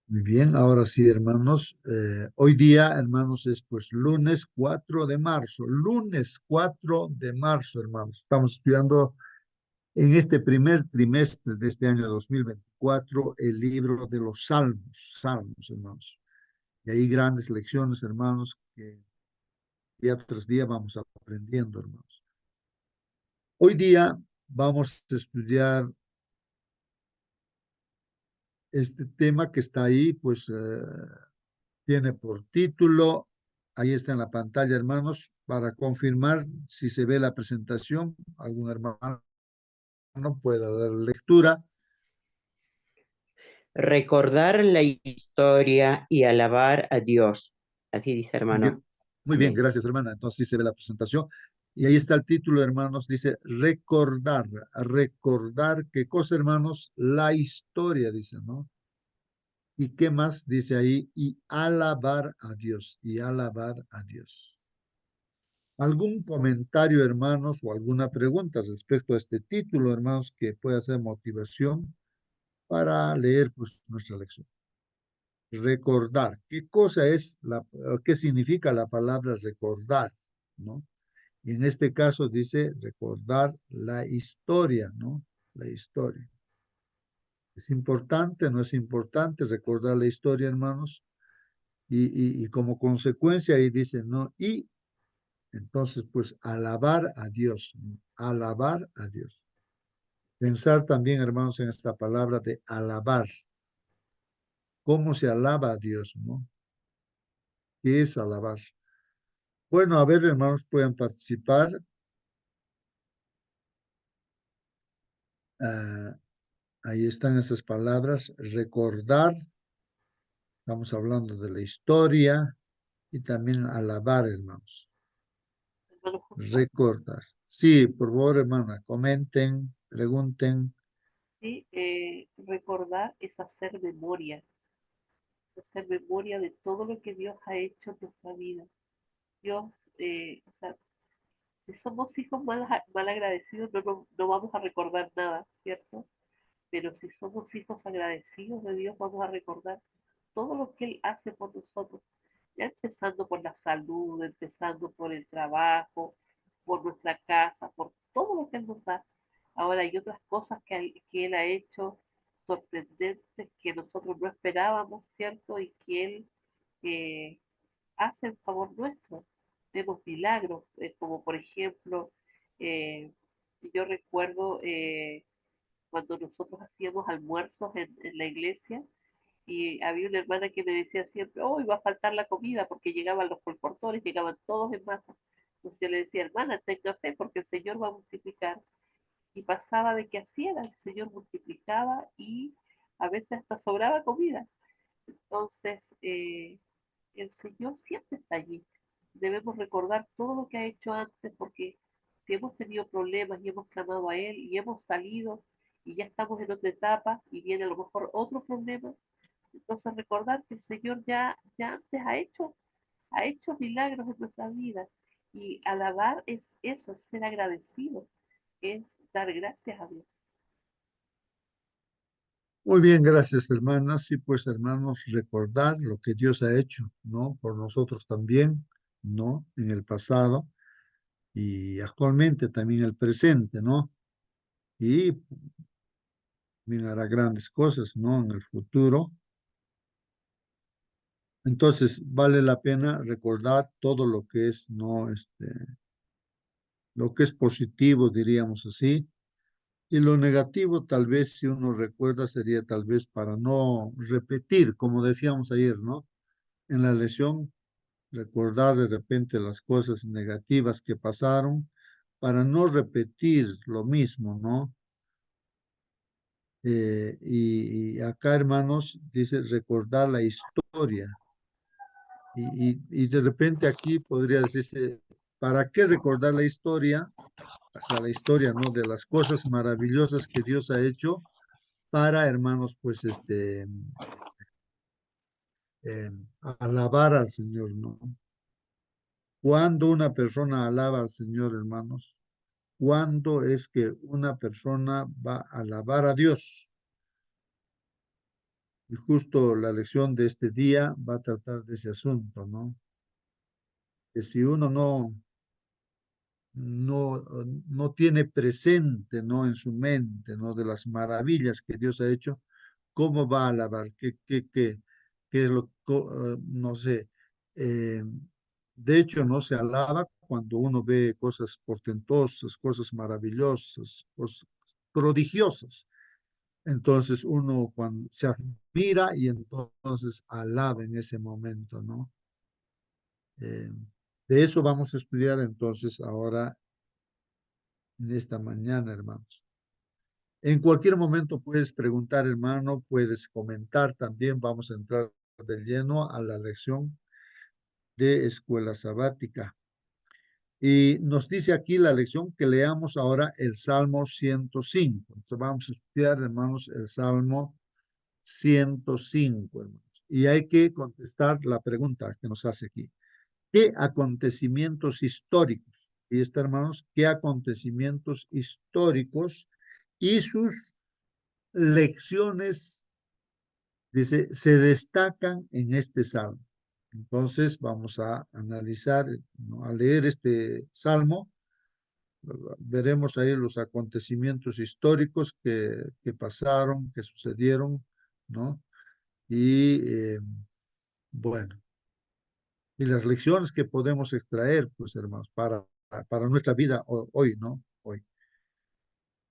Muy bien, ahora sí, hermanos. Hoy día, hermanos, es pues lunes 4 de marzo. Lunes 4 de marzo, hermanos. Estamos estudiando en este primer trimestre de este año 2024 el libro de los Salmos. Salmos, hermanos. Y hay grandes lecciones, hermanos, que día tras día vamos aprendiendo, hermanos. Hoy día vamos a estudiar este tema que está ahí, pues tiene por título, ahí está en la pantalla, hermanos, para confirmar si se ve la presentación, algún hermano pueda dar lectura. Recordar la historia y alabar a Dios. Así dice, hermano. Muy bien, Amén. gracias, hermana. Entonces sí se ve la presentación. Y ahí está el título, hermanos, dice recordar, recordar, ¿qué cosa, hermanos? La historia, dice, ¿no? ¿Y qué más dice ahí? Y alabar a Dios, y alabar a Dios. ¿Algún comentario, hermanos, o alguna pregunta respecto a este título, hermanos, que pueda ser motivación para leer pues, nuestra lección? Recordar. ¿Qué cosa es qué significa la palabra recordar, ¿no? Y en este caso dice recordar la historia, ¿no? La historia. ¿Es importante? ¿No es importante recordar la historia, hermanos? Y como consecuencia ahí dice, ¿no? Y entonces, pues, alabar a Dios, ¿no? Alabar a Dios. Pensar también, hermanos, en esta palabra de alabar. ¿Cómo se alaba a Dios, no? ¿Qué es alabar? Bueno, a ver, hermanos, pueden participar. Ah, ahí están esas palabras. Recordar, estamos hablando de la historia y también alabar, hermanos. Hermano Josué, Recordar. Sí, por favor, hermana, comenten, pregunten. sí, recordar es hacer memoria de todo lo que Dios ha hecho en nuestra vida. Dios, o sea, si somos hijos mal agradecidos, no vamos a recordar nada, ¿cierto? Pero si somos hijos agradecidos de Dios, vamos a recordar todo lo que Él hace por nosotros, ya empezando por la salud, empezando por el trabajo, por nuestra casa, por todo lo que Él nos da. Ahora hay otras cosas que Él ha hecho sorprendentes que nosotros no esperábamos, ¿cierto? Y que Él eh, hace en favor nuestro. Vemos milagros, como por ejemplo, eh, yo recuerdo cuando nosotros hacíamos almuerzos en la iglesia y había una hermana que me decía siempre, oh, va a faltar la comida porque llegaban los colportores, llegaban todos en masa. Entonces yo le decía, hermana, tenga fe porque el Señor va a multiplicar. Y pasaba de que así era, el Señor multiplicaba y a veces hasta sobraba comida. Entonces, el Señor siempre está allí. Debemos recordar todo lo que ha hecho antes porque si hemos tenido problemas y hemos clamado a Él y hemos salido y ya estamos en otra etapa y viene a lo mejor otro problema, entonces recordar que el Señor ya antes ha hecho milagros en nuestra vida y alabar es eso, es ser agradecido, es dar gracias a Dios. Muy bien, gracias, hermanas. Sí, pues, hermanos, recordar lo que Dios ha hecho, ¿no? Por nosotros también, ¿no? En el pasado y actualmente también el presente, ¿no? Y también hará grandes cosas, ¿no? En el futuro. Entonces, vale la pena recordar todo lo que es, ¿no? Lo que es positivo, diríamos así. Y lo negativo, tal vez, si uno recuerda, sería tal vez para no repetir, como decíamos ayer, ¿no? En la lección recordar de repente las cosas negativas que pasaron para no repetir lo mismo, ¿no? Y acá, hermanos, dice recordar la historia. Y de repente aquí podría decirse, ¿para qué recordar la historia? O sea, la historia, ¿no? De las cosas maravillosas que Dios ha hecho para, hermanos, pues, eh, alabar al Señor, ¿no? Cuando una persona alaba al Señor, hermanos, ¿cuándo es que una persona va a alabar a Dios? Y justo la lección de este día va a tratar de ese asunto, ¿no? Que si uno no tiene presente, ¿no? En su mente, ¿no? De las maravillas que Dios ha hecho, ¿cómo va a alabar? ¿Qué es no sé? eh, de hecho, no se alaba cuando uno ve cosas portentosas, cosas maravillosas, cosas prodigiosas. Entonces uno cuando se admira y entonces alaba en ese momento, ¿no? Eh, de eso vamos a estudiar entonces ahora en esta mañana, hermanos. En cualquier momento puedes preguntar, hermano, puedes comentar también. Vamos a entrar de lleno a la lección de escuela sabática. Y nos dice aquí la lección que leamos ahora el Salmo 105. Entonces vamos a estudiar, hermanos, el Salmo 105, hermanos. Y hay que contestar la pregunta que nos hace aquí. ¿Qué acontecimientos históricos? Y está, hermanos, ¿qué acontecimientos históricos y sus lecciones, dice, se destacan en este salmo? Entonces vamos a analizar, ¿no? A leer este salmo, veremos ahí los acontecimientos históricos que pasaron, que sucedieron, ¿no? Y bueno, y las lecciones que podemos extraer, pues hermanos, para nuestra vida hoy, ¿no? Hoy.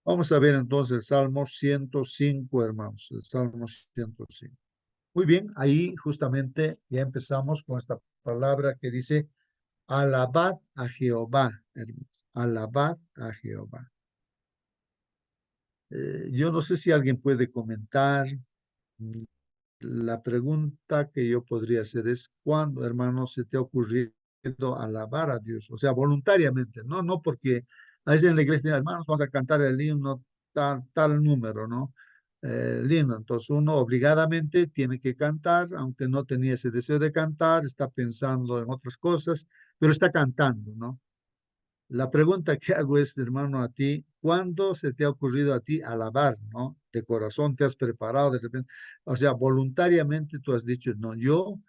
Vamos a ver entonces el Salmo 105, hermanos, el Salmo 105. Muy bien, ahí justamente ya empezamos con esta palabra que dice, alabad a Jehová, hermanos, alabad a Jehová. Yo no sé si alguien puede comentar. La pregunta que yo podría hacer es, ¿cuándo, hermano, se te ha ocurrido alabar a Dios? O sea, voluntariamente, ¿no? No porque a veces en la iglesia, hermanos, vamos a cantar el himno tal número, ¿no? El himno. Entonces uno obligadamente tiene que cantar, aunque no tenía ese deseo de cantar, está pensando en otras cosas, pero está cantando, ¿no? La pregunta que hago es, hermano, a ti, ¿cuándo se te ha ocurrido a ti alabar, no? De corazón te has preparado de repente, o sea, voluntariamente tú has dicho, no, yo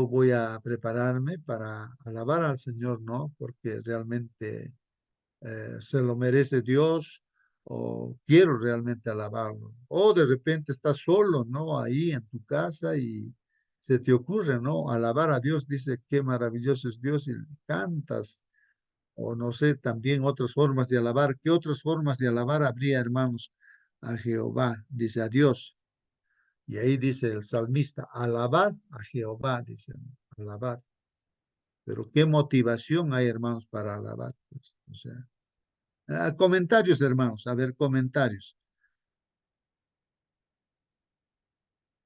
voy a prepararme para alabar al Señor, ¿no? Porque realmente se lo merece Dios o quiero realmente alabarlo. O de repente estás solo, ¿no? Ahí en tu casa y se te ocurre, ¿no? Alabar a Dios, dice, qué maravilloso es Dios y cantas o no sé, también otras formas de alabar. ¿Qué otras formas de alabar habría, hermanos? A Jehová, dice a Dios. Y ahí dice el salmista, alabad a Jehová, dice, alabad. Pero ¿qué motivación hay, hermanos, para alabar? Pues, o sea, comentarios, hermanos, a ver, comentarios.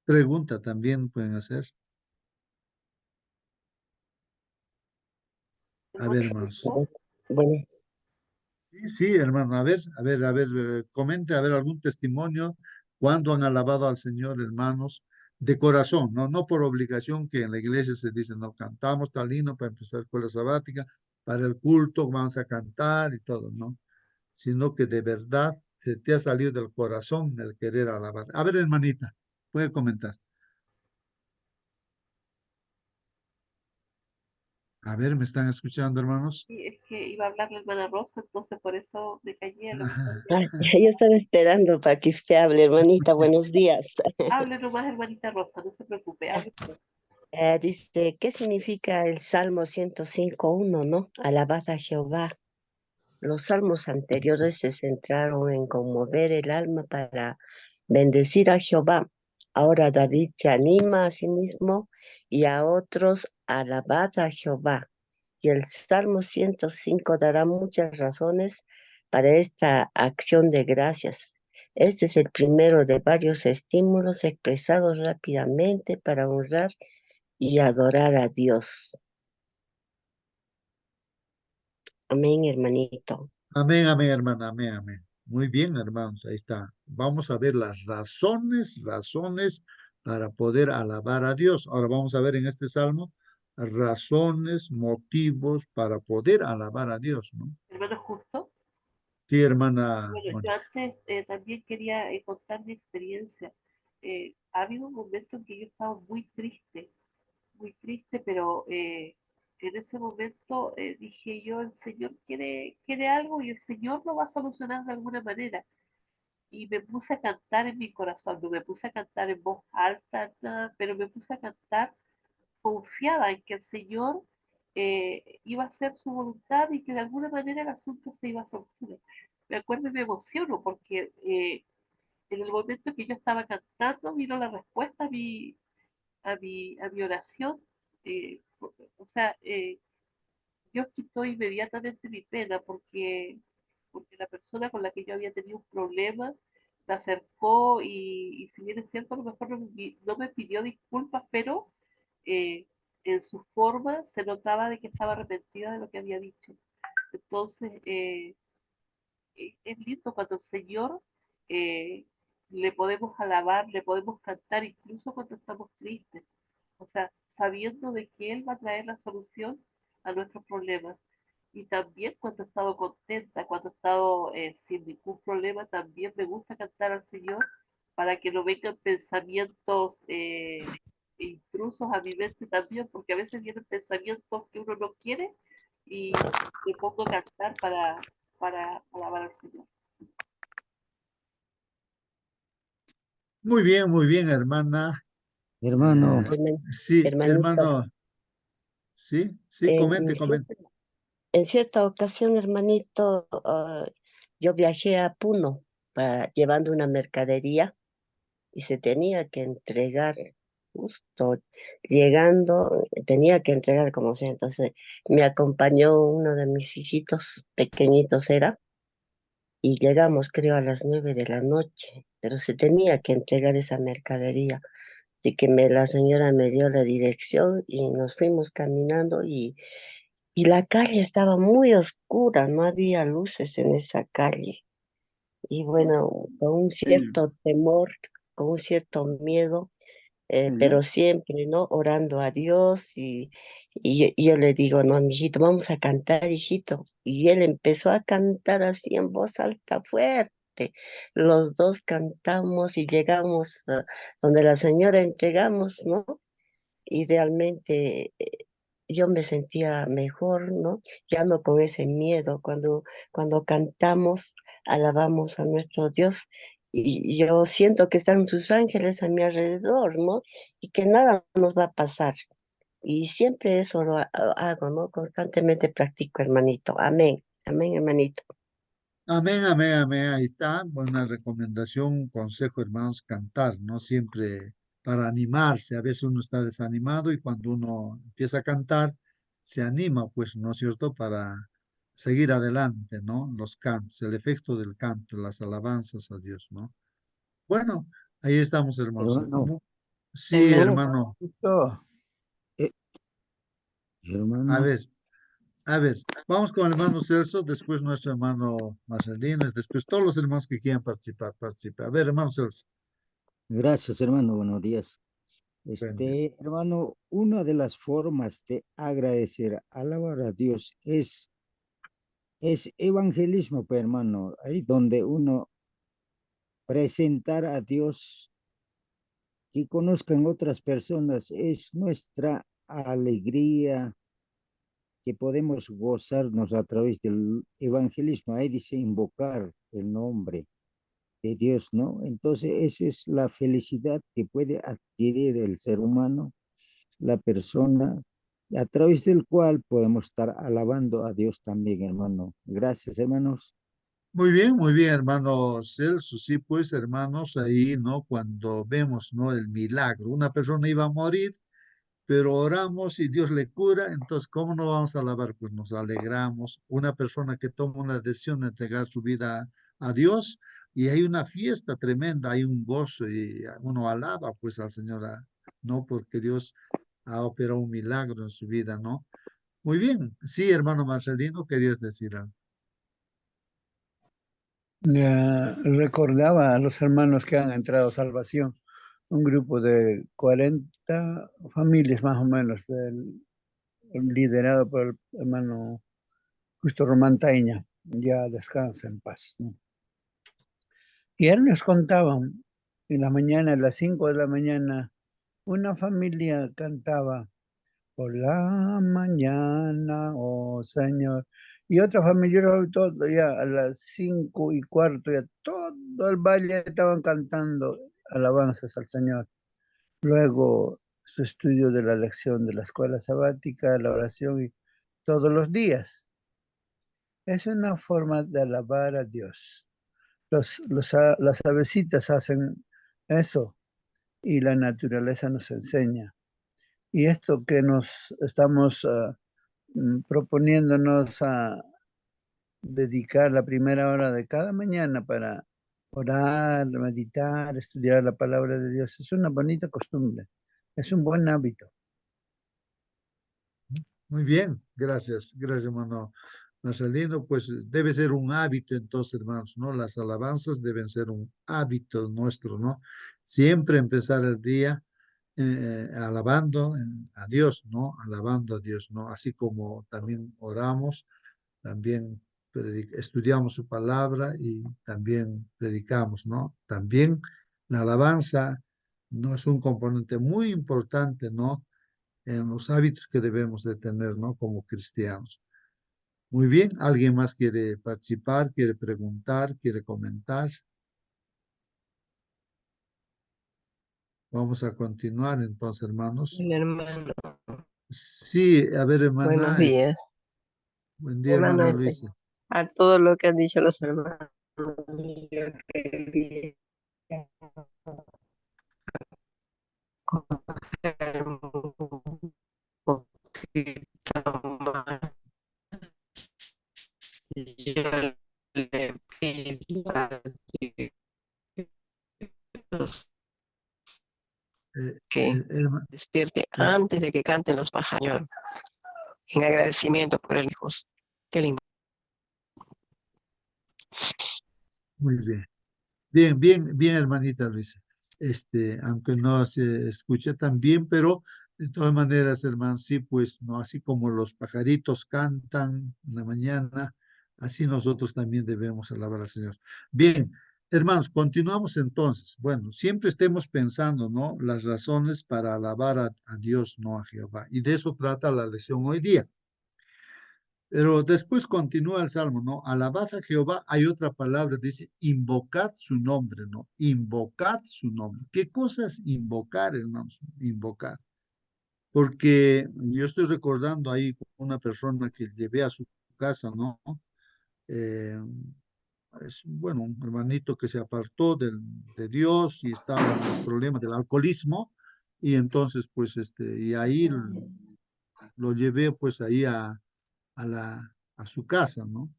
Pregunta también pueden hacer. A ver, Hermano hermanos. Justo, Bueno, Sí, sí, hermano, a ver, comente, a ver algún testimonio, cuando han alabado al Señor, hermanos, de corazón, no, no por obligación que en la iglesia se dice, no, cantamos tal himno para empezar escuela sabática, para el culto vamos a cantar y todo, ¿no? Sino que de verdad se te ha salido del corazón el querer alabar. A ver, hermanita, puede comentar. A ver, ¿me están escuchando, hermanos? sí, es que iba a hablar la hermana Rosa, entonces por eso me callé a lo mejor. yo estaba esperando para que usted hable, hermanita. Buenos días. Hable nomás, hermanita Rosa, no se preocupe, hable usted. Dice, ¿qué significa el Salmo 105.1, no? Alabad a Jehová. Los salmos anteriores se centraron en conmover el alma para bendecir a Jehová. Ahora David se anima a sí mismo y a otros, alabad a Jehová. Y el Salmo 105 dará muchas razones para esta acción de gracias. Este es el primero de varios estímulos expresados rápidamente para honrar y adorar a Dios. Amén, hermanito. Amén, amén, hermana, amén, amén. Muy bien, hermanos, ahí está. Vamos a ver las razones para poder alabar a Dios. Ahora vamos a ver en este salmo razones, motivos para poder alabar a Dios, ¿no? Hermano Justo, Sí, hermana Bueno, yo Mónica. antes también quería contar mi experiencia. Ha habido un momento en que yo estaba muy triste, pero en ese momento dije yo, el Señor quiere algo y el Señor lo va a solucionar de alguna manera. Y me puse a cantar en mi corazón, no me puse a cantar en voz alta, nada, pero me puse a cantar confiada en que el Señor iba a hacer su voluntad y que de alguna manera el asunto se iba a solucionar. Me acuerdo y me emociono porque en el momento que yo estaba cantando vino la respuesta a mi oración. O sea, Dios quitó inmediatamente mi pena porque la persona con la que yo había tenido un problema se acercó y si bien es cierto, a lo mejor no me pidió disculpas, pero eh, en su forma se notaba de que estaba arrepentida de lo que había dicho. Entonces, es lindo cuando el Señor eh, le podemos alabar, le podemos cantar, incluso cuando estamos tristes. O sea, sabiendo de que Él va a traer la solución a nuestros problemas. Y también cuando he estado contenta, cuando he estado sin ningún problema, también me gusta cantar al Señor para que no vengan pensamientos intrusos a mi mente también, porque a veces vienen pensamientos que uno no quiere y me pongo a cantar para alabar al Señor. Muy bien, hermana. Hermano, Sí, Hermanito, hermano. Sí, sí, en comente, comente. en cierta ocasión, hermanito, yo viajé a Puno llevando una mercadería y se tenía que entregar justo llegando, tenía que entregar como sea. Entonces me acompañó uno de mis hijitos pequeñitos era y llegamos creo a las 9 de la noche, pero se tenía que entregar esa mercadería. Así que la señora me dio la dirección y nos fuimos caminando y la calle estaba muy oscura, no había luces en esa calle. Y bueno, con un cierto temor, con un cierto miedo, pero siempre, ¿no? Orando a Dios y yo le digo, no, mijito, vamos a cantar, hijito. Y él empezó a cantar así en voz alta, fuerte. Los dos cantamos y llegamos donde la señora entregamos, ¿no? Y realmente yo me sentía mejor, ¿no? Ya no con ese miedo. Cuando cantamos, alabamos a nuestro Dios y yo siento que están sus ángeles a mi alrededor, ¿no? Y que nada nos va a pasar. Y siempre eso hago, ¿no? Constantemente practico, hermanito. Amén. Amén, hermanito. Amén, amén, amén. Ahí está. Buena recomendación, un consejo, hermanos, cantar, ¿no? Siempre para animarse. A veces uno está desanimado y cuando uno empieza a cantar, se anima, pues, ¿no es cierto? Para seguir adelante, ¿no? Los cantos, el efecto del canto, las alabanzas a Dios, ¿no? Bueno, ahí estamos, hermanos. hermano, Sí, Amén. hermano. justo, eh, A hermano, ver, a ver. Vamos con el hermano Celso, después nuestro hermano Marcelino, y después todos los hermanos que quieran participar, participen. A ver, hermano Celso. gracias, hermano, buenos días. Buen día. Hermano, una de las formas de agradecer, alabar a Dios es evangelismo, pues, hermano, ahí donde uno presentar a Dios, que conozcan otras personas, es nuestra alegría que podemos gozarnos a través del evangelismo. Ahí dice invocar el nombre de Dios, ¿no? Entonces, esa es la felicidad que puede adquirir el ser humano, la persona, a través del cual podemos estar alabando a Dios también, hermano. Gracias, hermanos. Muy bien, hermano Celso. Sí, pues, hermanos, ahí, ¿no? Cuando vemos, ¿no? El milagro. Una persona iba a morir, pero oramos y Dios le cura. Entonces, ¿cómo no vamos a alabar? Pues nos alegramos. Una persona que toma una decisión de entregar su vida a Dios y hay una fiesta tremenda, hay un gozo y uno alaba, pues, al Señor, ¿no? Porque Dios ha operado un milagro en su vida, ¿no? Muy bien. Sí, hermano Marcelino, querías decir algo. Recordaba a los hermanos que han entrado a salvación, un grupo de 40 familias más o menos, liderado por el hermano Justo Román Taña. ya descansa en paz, ¿no? Y él nos contaba en la mañana, a las 5 de la mañana, una familia cantaba por la mañana, oh Señor. Y otra familia, todo ya a las 5:15, ya todo el valle estaban cantando alabanzas al Señor. Luego su estudio de la lección de la escuela sabática, la oración y todos los días. Es una forma de alabar a Dios. Las avecitas hacen eso y la naturaleza nos enseña. Y esto que nos estamos proponiéndonos a dedicar la primera hora de cada mañana para orar, meditar, estudiar la palabra de Dios, es una bonita costumbre, es un buen hábito. Muy bien, gracias, hermano Marcelino. Pues debe ser un hábito entonces, hermanos, ¿no? Las alabanzas deben ser un hábito nuestro, ¿no? Siempre empezar el día alabando a Dios, ¿no? Alabando a Dios, ¿no? Así como también oramos, también estudiamos su palabra y también predicamos, ¿no? También la alabanza no es un componente muy importante, ¿no? En los hábitos que debemos de tener, ¿no? Como cristianos. Muy bien, ¿alguien más quiere participar, quiere preguntar, quiere comentar? Vamos a continuar entonces, hermanos. Mi hermano, Sí, a ver, buenos hermana, días. buen Mi día, hermano, hermana Luisa. a todo lo que han dicho los hermanos, yo quería coger un poquito más. Yo le pido a Dios que despierte eh, antes de que canten los pájaros, en agradecimiento por el hijo. Qué lindo. muy bien. Bien, bien, bien, hermanita Luisa. Aunque no se escuche tan bien, pero de todas maneras, hermano, sí, pues, no, así como los pajaritos cantan en la mañana, así nosotros también debemos alabar al Señor. Bien, hermanos, continuamos entonces. Bueno, siempre estemos pensando, ¿no? Las razones para alabar a Dios, no a Jehová. Y de eso trata la lección hoy día. Pero después continúa el salmo, ¿no? Alabad a Jehová, hay otra palabra, dice, invocad su nombre, ¿no? Invocad su nombre. ¿Qué cosa es invocar, hermanos? Invocar. Porque yo estoy recordando ahí una persona que llevé a su casa, ¿no? Eh, es, bueno, un hermanito que se apartó de Dios y estaba en los problemas del alcoholismo, y entonces, pues, y ahí lo llevé, pues, ahí a su casa, ¿no?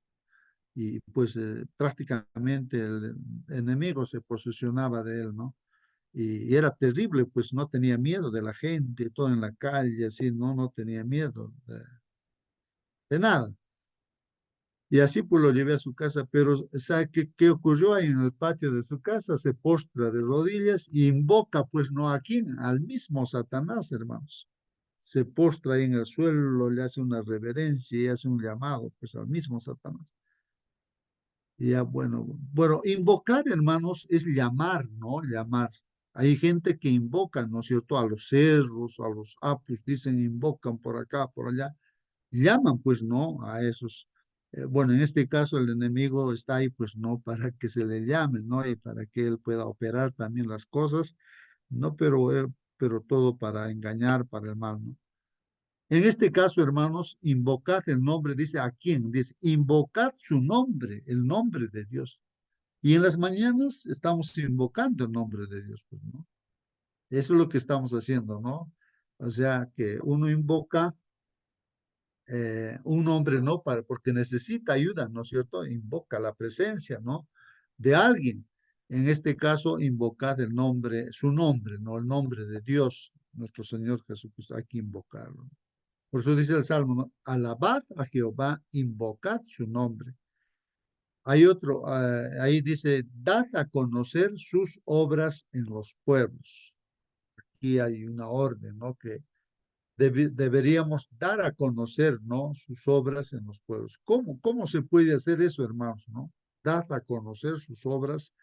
Y pues prácticamente el enemigo se posesionaba de él, ¿no? Y era terrible, pues no tenía miedo de la gente, todo en la calle, así, no tenía miedo de nada. Y así pues lo llevé a su casa, pero ¿sabe qué ocurrió ahí en el patio de su casa? Se postra de rodillas y invoca, pues no a quién, al mismo Satanás, hermanos. Se postra ahí en el suelo, le hace una reverencia y hace un llamado, pues al mismo Satanás. Ya, bueno, invocar, hermanos, es llamar, ¿no? Llamar. Hay gente que invoca, ¿no es cierto? A los cerros, a los apus, dicen, invocan por acá, por allá. Llaman, pues, ¿no? A esos. Bueno, en este caso el enemigo está ahí, pues, ¿no? Para que se le llame, ¿no? Y para que él pueda operar también las cosas, ¿no? Pero todo para engañar, para el mal, ¿no? En este caso, hermanos, invocar el nombre, dice, ¿a quién? Dice, invocar su nombre, el nombre de Dios. Y en las mañanas estamos invocando el nombre de Dios, pues, ¿no? Eso es lo que estamos haciendo, ¿no? O sea, que uno invoca un nombre, ¿no? Porque necesita ayuda, ¿no es cierto? Invoca la presencia, ¿no? De alguien. En este caso, invocar el nombre, su nombre, ¿no? El nombre de Dios, nuestro Señor Jesucristo, hay que invocarlo. Por eso dice el Salmo, ¿no? Alabad a Jehová, invocad su nombre. Hay otro, ahí dice, dad a conocer sus obras en los pueblos. Aquí hay una orden, ¿no? Que deberíamos dar a conocer, ¿no? Sus obras en los pueblos. ¿Cómo se puede hacer eso, hermanos, no? Dar a conocer sus obras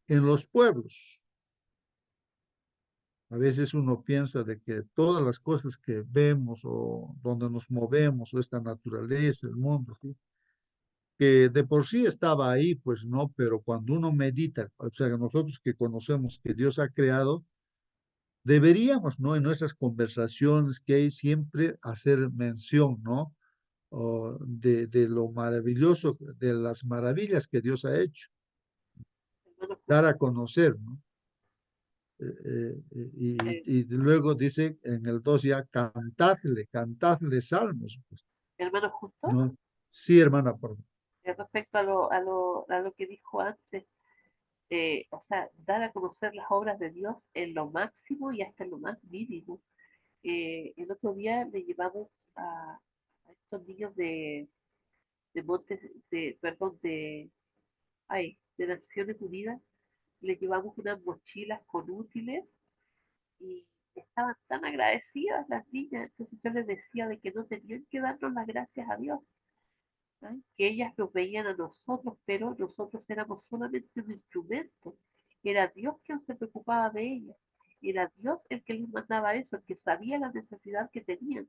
en los pueblos. A veces uno piensa de que todas las cosas que vemos o donde nos movemos, o esta naturaleza, el mundo, ¿sí? Que de por sí estaba ahí, pues no, pero cuando uno medita, o sea, nosotros que conocemos que Dios ha creado, deberíamos, ¿no? En nuestras conversaciones que hay siempre hacer mención, ¿no? De lo maravilloso, de las maravillas que Dios ha hecho, Hermano, dar a conocer, ¿no? Y luego dice en el 2 ya, cantadle salmos, pues, hermano justo, ¿no? Sí, hermana, por favor. respecto a lo que dijo antes, o sea, dar a conocer las obras de Dios en lo máximo y hasta en lo más mínimo. El otro día le llevamos a estos niños de Montes, perdón, de Naciones Unidas, les llevamos unas mochilas con útiles y estaban tan agradecidas las niñas. Entonces yo les decía de que no tenían que darnos las gracias a Dios, ¿no? Que ellas nos veían a nosotros, pero nosotros éramos solamente un instrumento. Era Dios quien se preocupaba de ellas. Era Dios el que les mandaba eso, el que sabía la necesidad que tenían,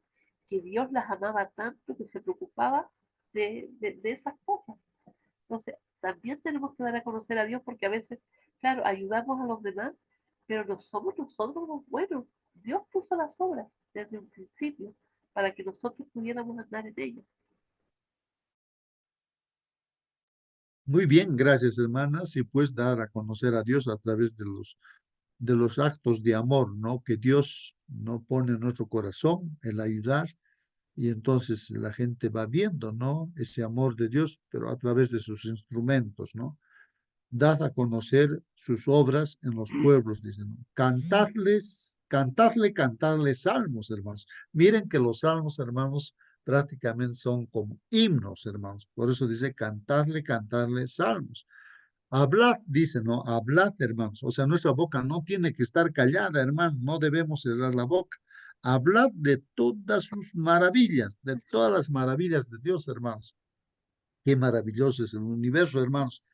que Dios las amaba tanto que se preocupaba de esas cosas. Entonces, también tenemos que dar a conocer a Dios porque a veces, claro, ayudamos a los demás, pero no somos nosotros los buenos. Dios puso las obras desde un principio para que nosotros pudiéramos andar en ellas. Muy bien, gracias, hermanas, y pues dar a conocer a Dios a través de los actos de amor, ¿no? Que Dios no pone en nuestro corazón el ayudar, y entonces la gente va viendo, ¿no? Ese amor de Dios, pero a través de sus instrumentos, ¿no? Dad a conocer sus obras en los pueblos, dicen, ¿no? Cantadles salmos, hermanos. Miren que los salmos, hermanos, prácticamente son como himnos, hermanos. Por eso dice cantadle salmos. Hablad, dice, ¿no? Hablad, hermanos. O sea, nuestra boca no tiene que estar callada, hermano. No debemos cerrar la boca. Hablad de todas sus maravillas, de todas las maravillas de Dios, hermanos. Qué maravilloso es el universo, hermanos,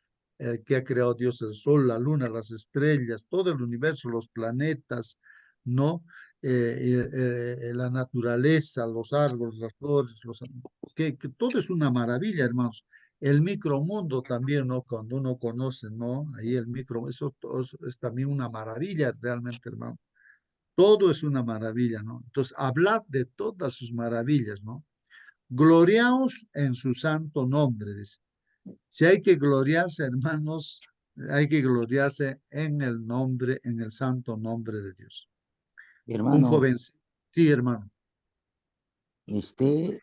que ha creado Dios, el sol, la luna, las estrellas, todo el universo, los planetas, ¿no? La naturaleza, los árboles, las flores, que todo es una maravilla, hermanos. El micromundo también, ¿no? Cuando uno conoce, ¿no? Ahí el micro, eso todo es también una maravilla realmente, hermano. Todo es una maravilla, ¿no? Entonces, hablad de todas sus maravillas, ¿no? Gloriaos en su santo nombre, dice. Si hay que gloriarse, hermanos, hay que gloriarse en el nombre, en el santo nombre de Dios. Un Hermano, joven, sí, hermano. este,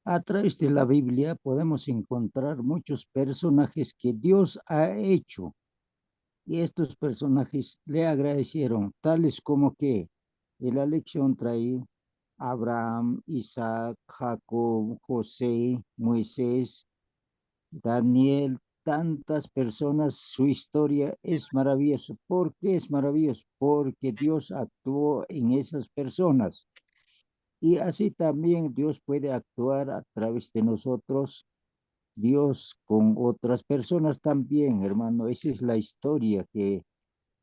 a través de la Biblia podemos encontrar muchos personajes que Dios ha hecho y estos personajes le agradecieron, tales como que la lección trae Abraham, Isaac, Jacob, José, Moisés, Daniel, tantas personas, su historia es maravillosa. ¿Por qué es maravilloso? Porque Dios actuó en esas personas. Y así también Dios puede actuar a través de nosotros, Dios con otras personas también, hermano. Esa es la historia que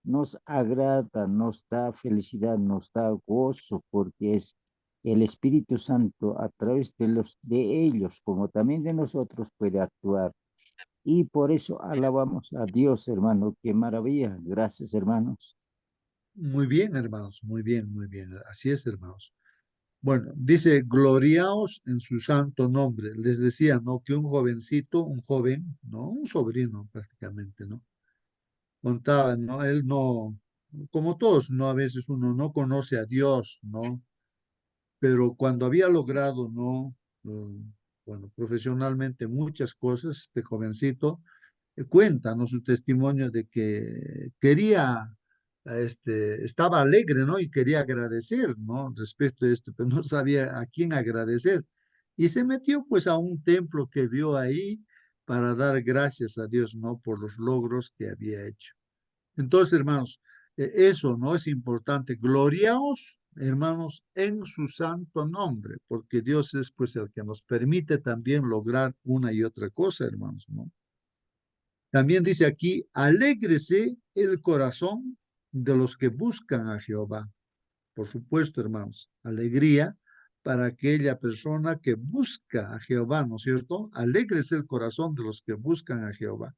nos agrada, nos da felicidad, nos da gozo, porque es el Espíritu Santo a través de ellos, como también de nosotros, puede actuar. Y por eso alabamos a Dios, hermano. Qué maravilla. Gracias, hermanos. Muy bien, hermanos, muy bien, muy bien. Así es, hermanos. Bueno, dice, gloriaos en su santo nombre. Les decía, ¿no? Que un jovencito, un joven, ¿no? Un sobrino prácticamente, ¿no? Contaba, ¿no? Él no, como todos, ¿no? A veces uno no conoce a Dios, ¿no? Pero cuando había logrado, ¿no? Bueno, profesionalmente muchas cosas, este jovencito cuenta, ¿no? Su testimonio de que quería, estaba alegre, ¿no? Y quería agradecer, ¿no? Respecto a esto, pero no sabía a quién agradecer. Y se metió pues a un templo que vio ahí para dar gracias a Dios, ¿no? Por los logros que había hecho. Entonces, hermanos, eso no es importante. Gloriaos hermanos, en su santo nombre, porque Dios es pues el que nos permite también lograr una y otra cosa, hermanos, ¿no? También dice aquí, alégrese el corazón de los que buscan a Jehová. Por supuesto, hermanos, alegría para aquella persona que busca a Jehová, ¿no es cierto? Alégrese el corazón de los que buscan a Jehová.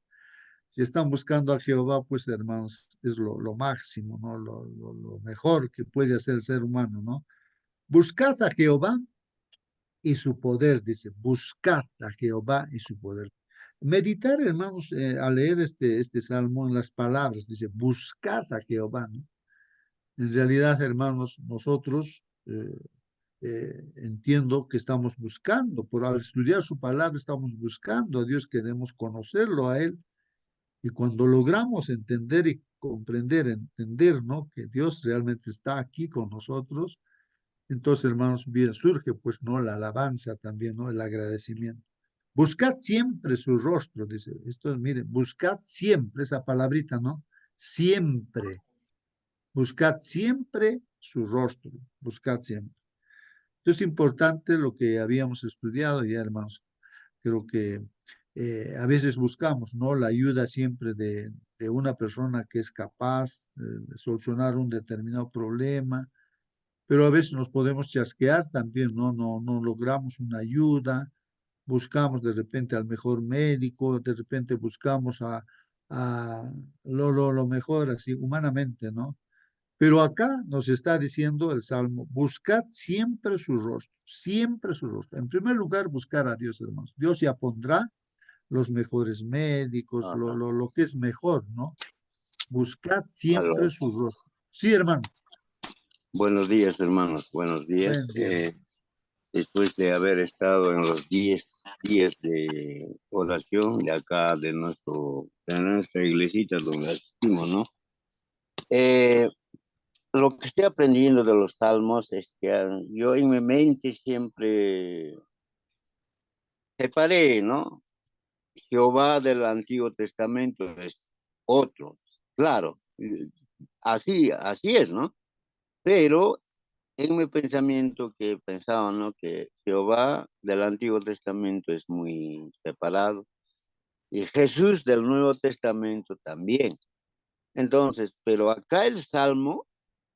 Si están buscando a Jehová, pues hermanos, es lo máximo, ¿no? Lo mejor que puede hacer el ser humano, ¿no? Buscad a Jehová y su poder, dice, buscad a Jehová y su poder. Meditar, hermanos, al leer este salmo en las palabras, dice, buscad a Jehová, ¿no? En realidad, hermanos, nosotros entiendo que estamos buscando, por al estudiar su palabra, estamos buscando a Dios, queremos conocerlo a Él. Y cuando logramos entender y comprender, entender, ¿no? Que Dios realmente está aquí con nosotros, entonces, hermanos, bien surge, pues, ¿no? La alabanza también, ¿no? El agradecimiento. Buscad siempre su rostro, dice. Esto, miren, buscad siempre, esa palabrita, ¿no? Siempre. Buscad siempre su rostro. Buscad siempre. Entonces, es importante lo que habíamos estudiado ya, hermanos. Creo que a veces buscamos, ¿no? La ayuda siempre de una persona que es capaz de solucionar un determinado problema, pero a veces nos podemos chasquear también, ¿no? No logramos una ayuda, buscamos de repente al mejor médico, de repente buscamos a lo mejor así humanamente, ¿no? Pero acá nos está diciendo el Salmo, buscad siempre su rostro. En primer lugar, buscar a Dios, hermanos. Dios ya pondrá los mejores médicos, Ajá. lo que es mejor, ¿no? Buscad Aló. siempre su rostro. Sí, hermano. Buenos días, hermanos. Buenos días. Buen día. Después de haber estado en los 10 días de oración de acá, de nuestra iglesita donde asistimos, ¿no? Lo que estoy aprendiendo de los salmos es que yo en mi mente siempre separé, ¿no? Jehová del Antiguo Testamento es otro, claro, así es, ¿no? Pero en mi pensamiento que pensaba, ¿no? Que Jehová del Antiguo Testamento es muy separado y Jesús del Nuevo Testamento también. Entonces, pero acá el Salmo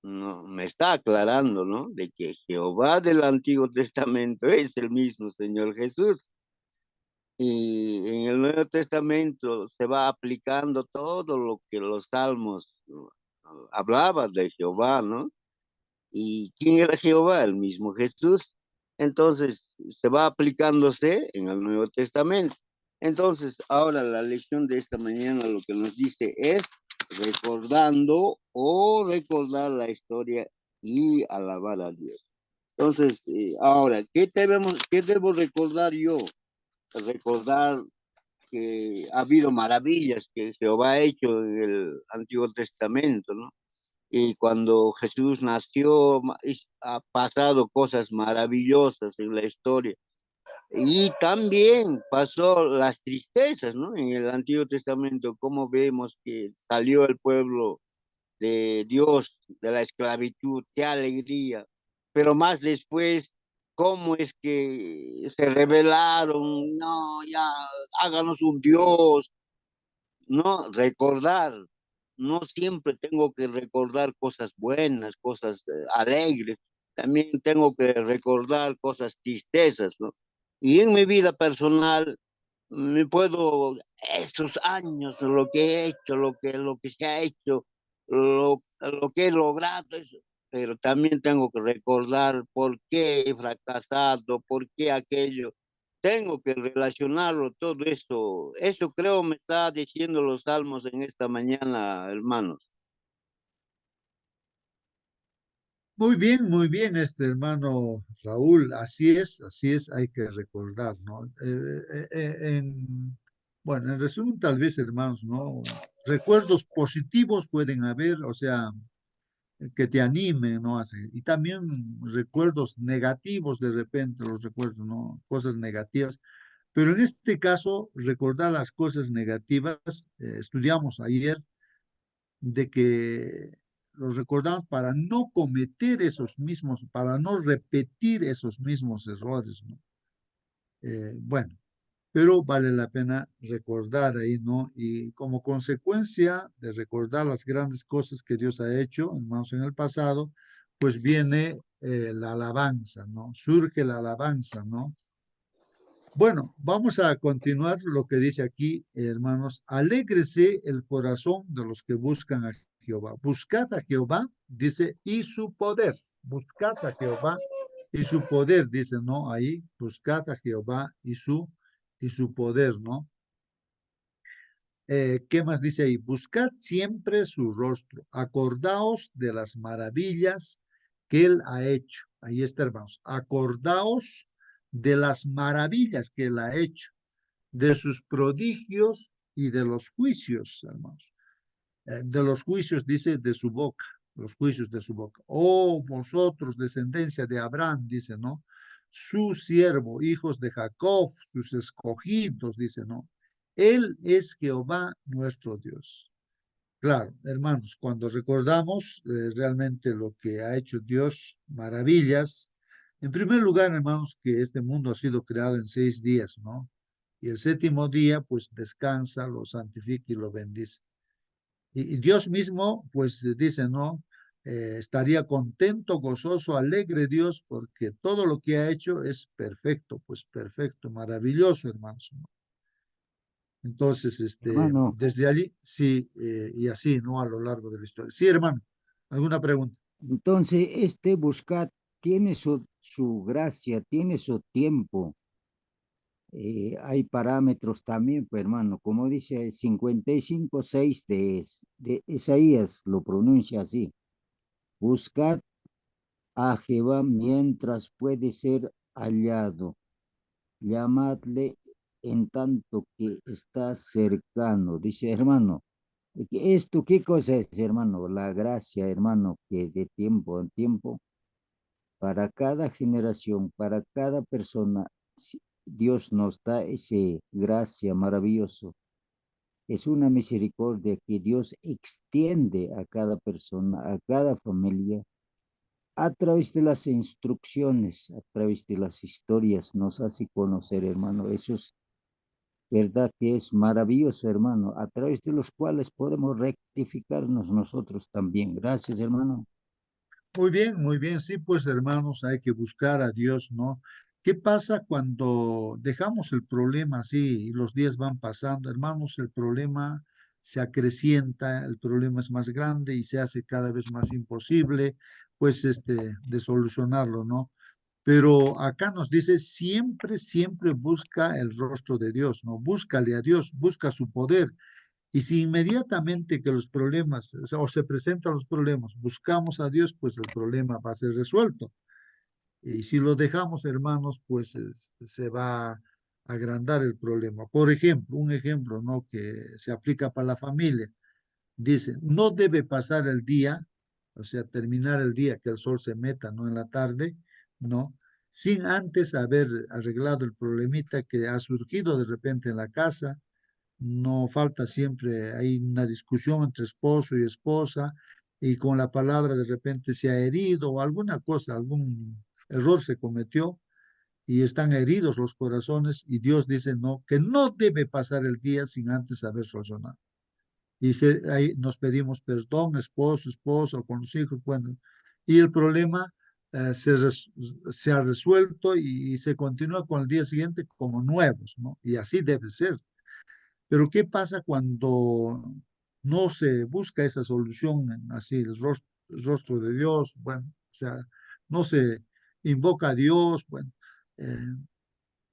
no, me está aclarando, ¿no? De que Jehová del Antiguo Testamento es el mismo Señor Jesús. Y en el Nuevo Testamento se va aplicando todo lo que los salmos hablaban de Jehová, ¿no? ¿Y quién era Jehová? El mismo Jesús. Entonces se va aplicándose en el Nuevo Testamento. Entonces ahora la lección de esta mañana lo que nos dice es recordando o recordar la historia y alabar a Dios. Entonces, ahora, qué debo recordar yo? Recordar que ha habido maravillas que Jehová ha hecho en el Antiguo Testamento, ¿no? Y cuando Jesús nació, ha pasado cosas maravillosas en la historia. Y también pasó las tristezas, ¿no? En el Antiguo Testamento, como vemos que salió el pueblo de Dios de la esclavitud, qué alegría. Pero más después, cómo es que se rebelaron, no, ya, háganos un Dios, no, recordar, no siempre tengo que recordar cosas buenas, cosas alegres, también tengo que recordar cosas tristezas, ¿no? Y en mi vida personal, me puedo, esos años, lo que he hecho, lo que se ha hecho, lo que he logrado, eso, pero también tengo que recordar por qué he fracasado, por qué aquello. Tengo que relacionarlo todo eso. Eso creo me está diciendo los salmos en esta mañana, hermanos. Muy bien, este hermano Raúl, así es, hay que recordar, ¿no? Bueno, en resumen, tal vez, hermanos, ¿no? Recuerdos positivos pueden haber, o sea, que te animen, ¿no? Y también recuerdos negativos, de repente, los recuerdos, ¿no? Cosas negativas. Pero en este caso, recordar las cosas negativas, estudiamos ayer de que los recordamos para no cometer esos mismos, para no repetir esos mismos errores, ¿no? Bueno, pero vale la pena recordar ahí, ¿no? Y como consecuencia de recordar las grandes cosas que Dios ha hecho, hermanos, en el pasado, pues viene la alabanza, ¿no? Surge la alabanza, ¿no? Bueno, vamos a continuar lo que dice aquí, hermanos. Alégrese el corazón de los que buscan a Jehová. Buscad a Jehová, dice, y su poder. Buscad a Jehová y su poder, dice, ¿no? Ahí, buscad a Jehová y su poder, ¿no? ¿Qué más dice ahí? Buscad siempre su rostro. Acordaos de las maravillas que él ha hecho. Ahí está, hermanos. Acordaos de las maravillas que él ha hecho, de sus prodigios y de los juicios, hermanos. De los juicios, dice, de su boca, los juicios de su boca. Oh, vosotros, descendencia de Abraham, dice, ¿no? Su siervo, hijos de Jacob, sus escogidos, dice, ¿no? Él es Jehová nuestro Dios. Claro, hermanos, cuando recordamos realmente lo que ha hecho Dios, maravillas, en primer lugar, hermanos, que este mundo ha sido creado en 6 días, ¿no? Y el séptimo día, pues descansa, lo santifica y lo bendice. Y Dios mismo, pues dice, ¿no? Estaría contento, gozoso, alegre Dios, porque todo lo que ha hecho es perfecto, pues perfecto, maravilloso, hermanos, ¿no? Entonces, Hermano, desde allí, sí, y así, ¿no? A lo largo de la historia. Sí, hermano, ¿alguna pregunta? entonces este buscar tiene su gracia, tiene su tiempo. Hay parámetros también, pues, hermano, como dice 55:6 de Isaías, lo pronuncia así. Buscad a Jehová mientras puede ser hallado. Llamadle en tanto que está cercano. Dice, hermano, ¿esto qué cosa es, hermano? La gracia, hermano, que de tiempo en tiempo, para cada generación, para cada persona, Dios nos da ese gracia maravilloso. Es una misericordia que Dios extiende a cada persona, a cada familia, a través de las instrucciones, a través de las historias, nos hace conocer, hermano. Eso es verdad que es maravilloso, hermano, a través de los cuales podemos rectificarnos nosotros también. Gracias, hermano. Muy bien, sí, pues hermanos, hay que buscar a Dios, ¿no? ¿Qué pasa cuando dejamos el problema así y los días van pasando? Hermanos, el problema se acrecienta, el problema es más grande y se hace cada vez más imposible, pues, de solucionarlo, ¿no? Pero acá nos dice, siempre, siempre busca el rostro de Dios, ¿no? Búscale a Dios, busca su poder. Y si inmediatamente que los problemas o se presentan los problemas, buscamos a Dios, pues el problema va a ser resuelto. Y si lo dejamos, hermanos, pues se va a agrandar el problema. Por ejemplo, un ejemplo, ¿no? Que se aplica para la familia. Dice, no debe pasar el día, o sea, terminar el día, que el sol se meta, ¿no? En la tarde, ¿no? Sin antes haber arreglado el problemita que ha surgido de repente en la casa. No falta siempre, hay una discusión entre esposo y esposa y con la palabra de repente se ha herido o alguna cosa, algún error se cometió y están heridos los corazones y Dios dice no, que no debe pasar el día sin antes haber solucionado. Y ahí nos pedimos perdón, esposo, esposa, con los hijos, bueno, y el problema se ha resuelto y se continúa con el día siguiente como nuevos, ¿no? Y así debe ser. Pero ¿qué pasa cuando no se busca esa solución así, el rostro de Dios? Bueno, o sea, no se invoca a Dios, bueno, eh,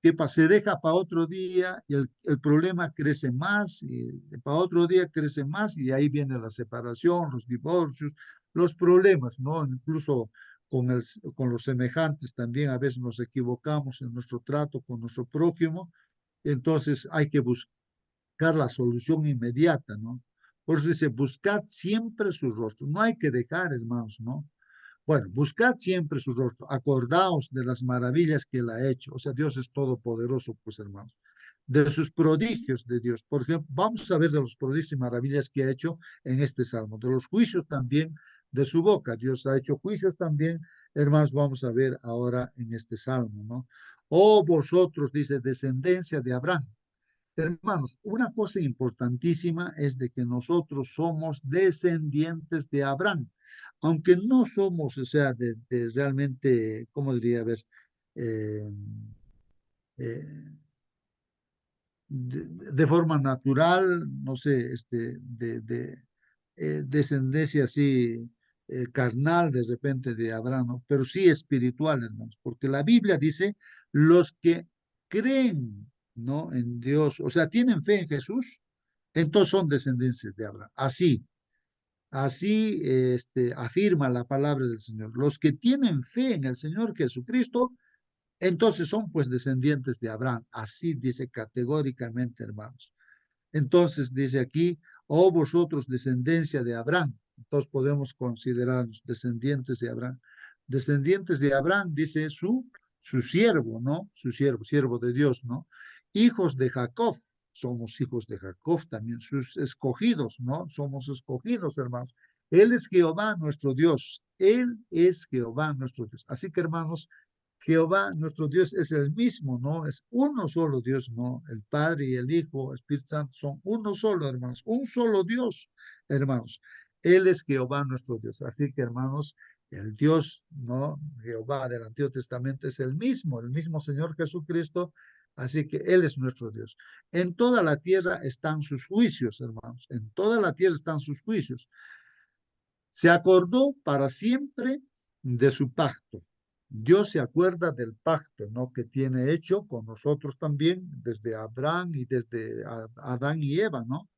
¿qué pasa? Se deja para otro día y el problema crece más y para otro día crece más y ahí viene la separación, los divorcios, los problemas, ¿no? Incluso con los semejantes también a veces nos equivocamos en nuestro trato con nuestro prójimo, entonces hay que buscar la solución inmediata, ¿no? Por eso dice, buscad siempre su rostro. No hay que dejar, hermanos, ¿no? Bueno, buscad siempre su rostro. Acordaos de las maravillas que él ha hecho. O sea, Dios es todopoderoso, pues, hermanos. de sus prodigios de Dios. Por ejemplo, vamos a ver de los prodigios y maravillas que ha hecho en este salmo, de los juicios también de su boca. Dios ha hecho juicios también, hermanos, vamos a ver ahora en este salmo, ¿no? Oh, vosotros, dice, descendencia de Abraham. Hermanos, una cosa importantísima es de que nosotros somos descendientes de Abraham, aunque no somos, o sea, de realmente, ¿cómo diría? A ver, eh, eh, de forma natural, no sé, descendencia así carnal de repente de Abraham, ¿no? Pero sí espiritual, hermanos, porque la Biblia dice, los que creen, ¿no? En Dios, o sea, tienen fe en Jesús, entonces son descendencias de Abraham. Así afirma la palabra del Señor. Los que tienen fe en el Señor Jesucristo, entonces son pues descendientes de Abraham. Así dice categóricamente, hermanos. Entonces dice aquí, oh vosotros descendencia de Abraham. Entonces podemos considerarnos descendientes de Abraham. Descendientes de Abraham, dice su siervo, ¿no? Su siervo de Dios, ¿no? Hijos de Jacob, somos hijos de Jacob también, sus escogidos, ¿no? Somos escogidos, hermanos. Él es Jehová nuestro Dios. Él es Jehová nuestro Dios. Así que, hermanos, Jehová, nuestro Dios, es el mismo, ¿no? Es uno solo Dios, ¿no? El Padre y el Hijo, el Espíritu Santo son uno solo, hermanos. Un solo Dios, hermanos. Él es Jehová, nuestro Dios. Así que, hermanos, el Dios, ¿no? Jehová del Antiguo Testamento es el mismo Señor Jesucristo. Así que Él es nuestro Dios. En toda la tierra están sus juicios, hermanos. En toda la tierra están sus juicios. Se acordó para siempre de su pacto. Dios se acuerda del pacto, ¿no? Que tiene hecho con nosotros también desde Abraham y desde Adán y Eva, ¿no?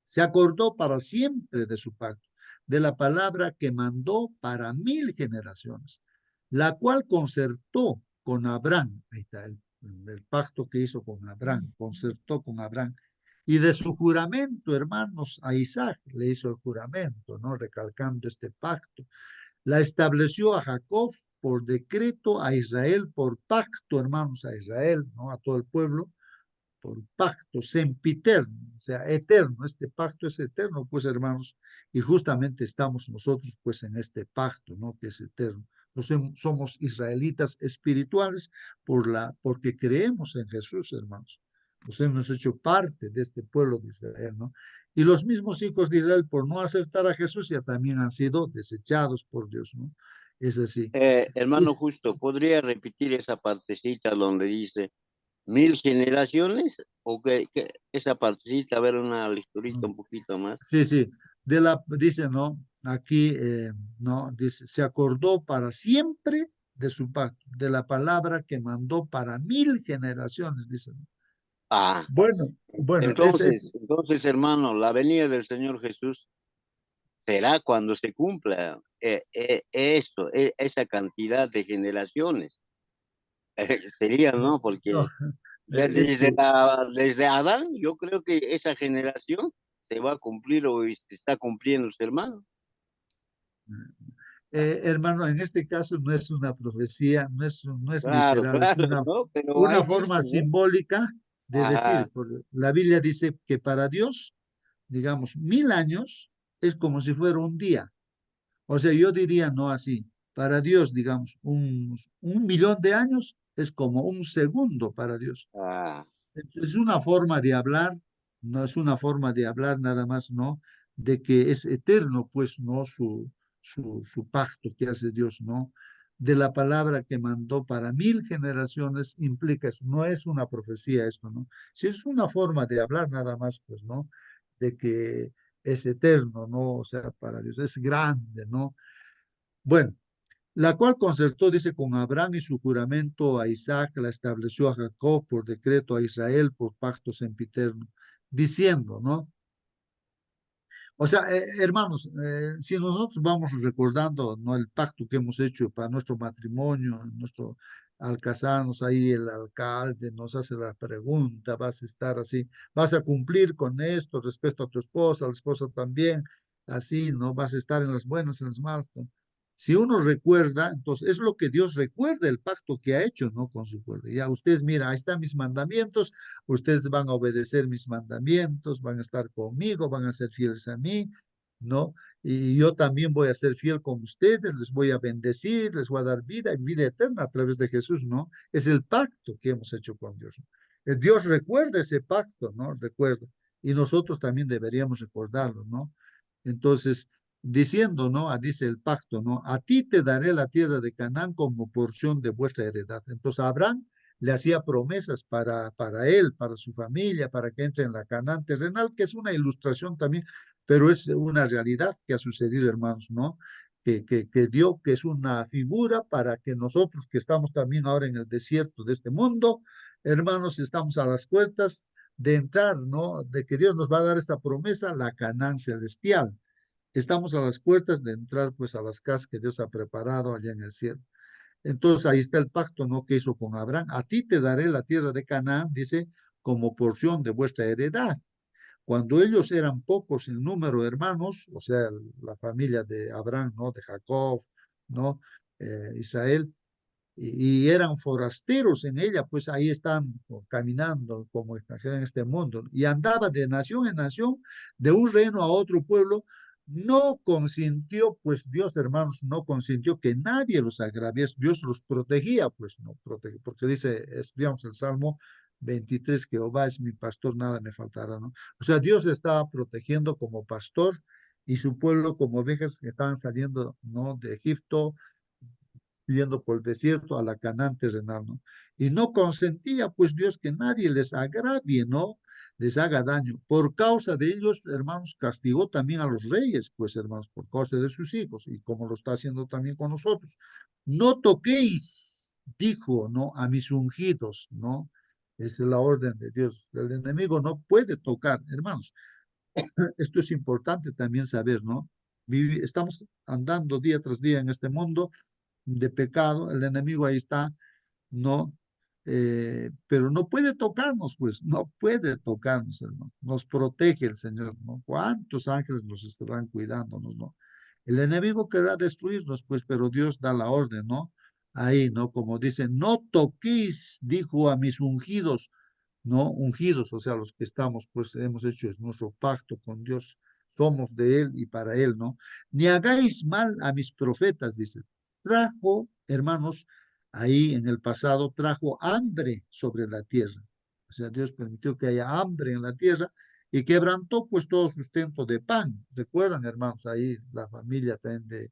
Se acordó para siempre de su pacto, de la palabra que mandó para 1000 generaciones, la cual concertó con Abraham. Ahí está el pacto que hizo con Abraham, concertó con Abraham. Y de su juramento, hermanos, a Isaac le hizo el juramento, ¿no? Recalcando este pacto. La estableció a Jacob por decreto, a Israel por pacto, hermanos, a Israel, ¿no? A todo el pueblo, por pacto sempiterno, o sea, eterno. Este pacto es eterno, pues, hermanos, y justamente estamos nosotros, pues, en este pacto, ¿no? Que es eterno. Somos israelitas espirituales porque creemos en Jesús, hermanos. Nos hemos hecho parte de este pueblo de Israel, ¿no? Y los mismos hijos de Israel, por no aceptar a Jesús, ya también han sido desechados por Dios, ¿no? Es así. Hermano Justo, ¿podría repetir esa partecita donde dice 1000 generaciones? ¿O que esa partecita, a ver, una lecturita un poquito más? Sí, sí. Dice, ¿no? Aquí, ¿no? Dice, se acordó para siempre de su pacto, de la palabra que mandó para 1000 generaciones, dice. Ah, Bueno, entonces, hermano, la venida del Señor Jesús será cuando se cumpla esa cantidad de generaciones. Sería, ¿no? no, Porque ya es que, desde Adán, yo creo que esa generación se va a cumplir o se está cumpliendo, hermano. hermano, en este caso no es una profecía, no es Claro, literal, es claro, ¿no? Pero una ahí dice, forma ¿no? simbólica de Ajá. decir, porque la Biblia dice que para Dios, digamos, 1000 años es como si fuera un día. O sea, yo diría no así. Para Dios, digamos, un millón de años es como un segundo para Dios. Ah, Es una forma de hablar, no es una forma de hablar nada más, ¿no? De que es eterno, pues, ¿no? Su pacto que hace Dios, ¿no? De la palabra que mandó para 1000 generaciones implica eso. No es una profecía esto, ¿no? Si es una forma de hablar nada más, pues, ¿no? De que es eterno, ¿no? O sea, para Dios es grande, ¿no? Bueno, la cual concertó, dice, con Abraham y su juramento a Isaac, la estableció a Jacob por decreto, a Israel por pacto sempiterno, diciendo, ¿no? O sea, hermanos, si nosotros vamos recordando, ¿no? El pacto que hemos hecho para nuestro matrimonio, nuestro, al casarnos ahí el alcalde nos hace la pregunta, vas a estar así, vas a cumplir con esto respecto a tu esposa, a la esposa también, así, ¿no? Vas a estar en las buenas, en las malas, ¿no? Si uno recuerda, entonces es lo que Dios recuerda, el pacto que ha hecho, ¿no? Con su pueblo. Ya ustedes, mira, ahí están mis mandamientos, ustedes van a obedecer mis mandamientos, van a estar conmigo, van a ser fieles a mí, ¿no? Y yo también voy a ser fiel con ustedes, les voy a bendecir, les voy a dar vida y vida eterna a través de Jesús, ¿no? Es el pacto que hemos hecho con Dios, ¿no? Dios recuerda ese pacto, ¿no? Recuerda. Y nosotros también deberíamos recordarlo, ¿no? Entonces, diciendo, ¿no? Dice el pacto, ¿no? A ti te daré la tierra de Canaán como porción de vuestra heredad. Entonces, Abraham le hacía promesas para él, para su familia, para que entre en la Canaán terrenal, que es una ilustración también, pero es una realidad que ha sucedido, hermanos, ¿no? Que dio, que es una figura para que nosotros que estamos también ahora en el desierto de este mundo, hermanos, estamos a las puertas de entrar, ¿no? De que Dios nos va a dar esta promesa, la Canaán celestial. Estamos a las puertas de entrar, pues, a las casas que Dios ha preparado allá en el cielo. Entonces, ahí está el pacto, ¿no? Que hizo con Abraham. A ti te daré la tierra de Canaán, dice, como porción de vuestra heredad. Cuando ellos eran pocos en número, hermanos, o sea, la familia de Abraham, ¿no? De Jacob, ¿no? Israel, y eran forasteros en ella, pues ahí están caminando como extranjeros en este mundo, y andaba de nación en nación, de un reino a otro pueblo. No consintió, pues Dios, hermanos, no consintió que nadie los agraviese. Dios los protegía, pues no protege, porque dice, estudiamos el Salmo 23, Jehová es mi pastor, nada me faltará, ¿no? O sea, Dios estaba protegiendo como pastor y su pueblo como ovejas que estaban saliendo, ¿no? De Egipto, yendo por el desierto a la Canaán terrenal, ¿no? Y no consentía, pues Dios, que nadie les agravie, ¿no? Les haga daño. Por causa de ellos, hermanos, castigó también a los reyes, pues hermanos, por causa de sus hijos, y como lo está haciendo también con nosotros. No toquéis, dijo, ¿no? A mis ungidos, ¿no? Esa es la orden de Dios. El enemigo no puede tocar, hermanos. Esto es importante también saber, ¿no? Estamos andando día tras día en este mundo de pecado, el enemigo ahí está, ¿no? Pero no puede tocarnos, pues, no puede tocarnos, hermano. Nos protege el Señor, ¿no? ¿Cuántos ángeles nos estarán cuidándonos, no? El enemigo querrá destruirnos, pues, pero Dios da la orden, ¿no? Ahí, ¿no? Como dice, no toquéis, dijo a mis ungidos, ¿no? Ungidos, o sea, los que estamos, pues, hemos hecho es nuestro pacto con Dios, somos de Él y para Él, ¿no? Ni hagáis mal a mis profetas, dice. Trajo, hermanos, ahí en el pasado trajo hambre sobre la tierra. O sea, Dios permitió que haya hambre en la tierra y quebrantó pues todo sustento de pan. Recuerdan, hermanos, ahí la familia también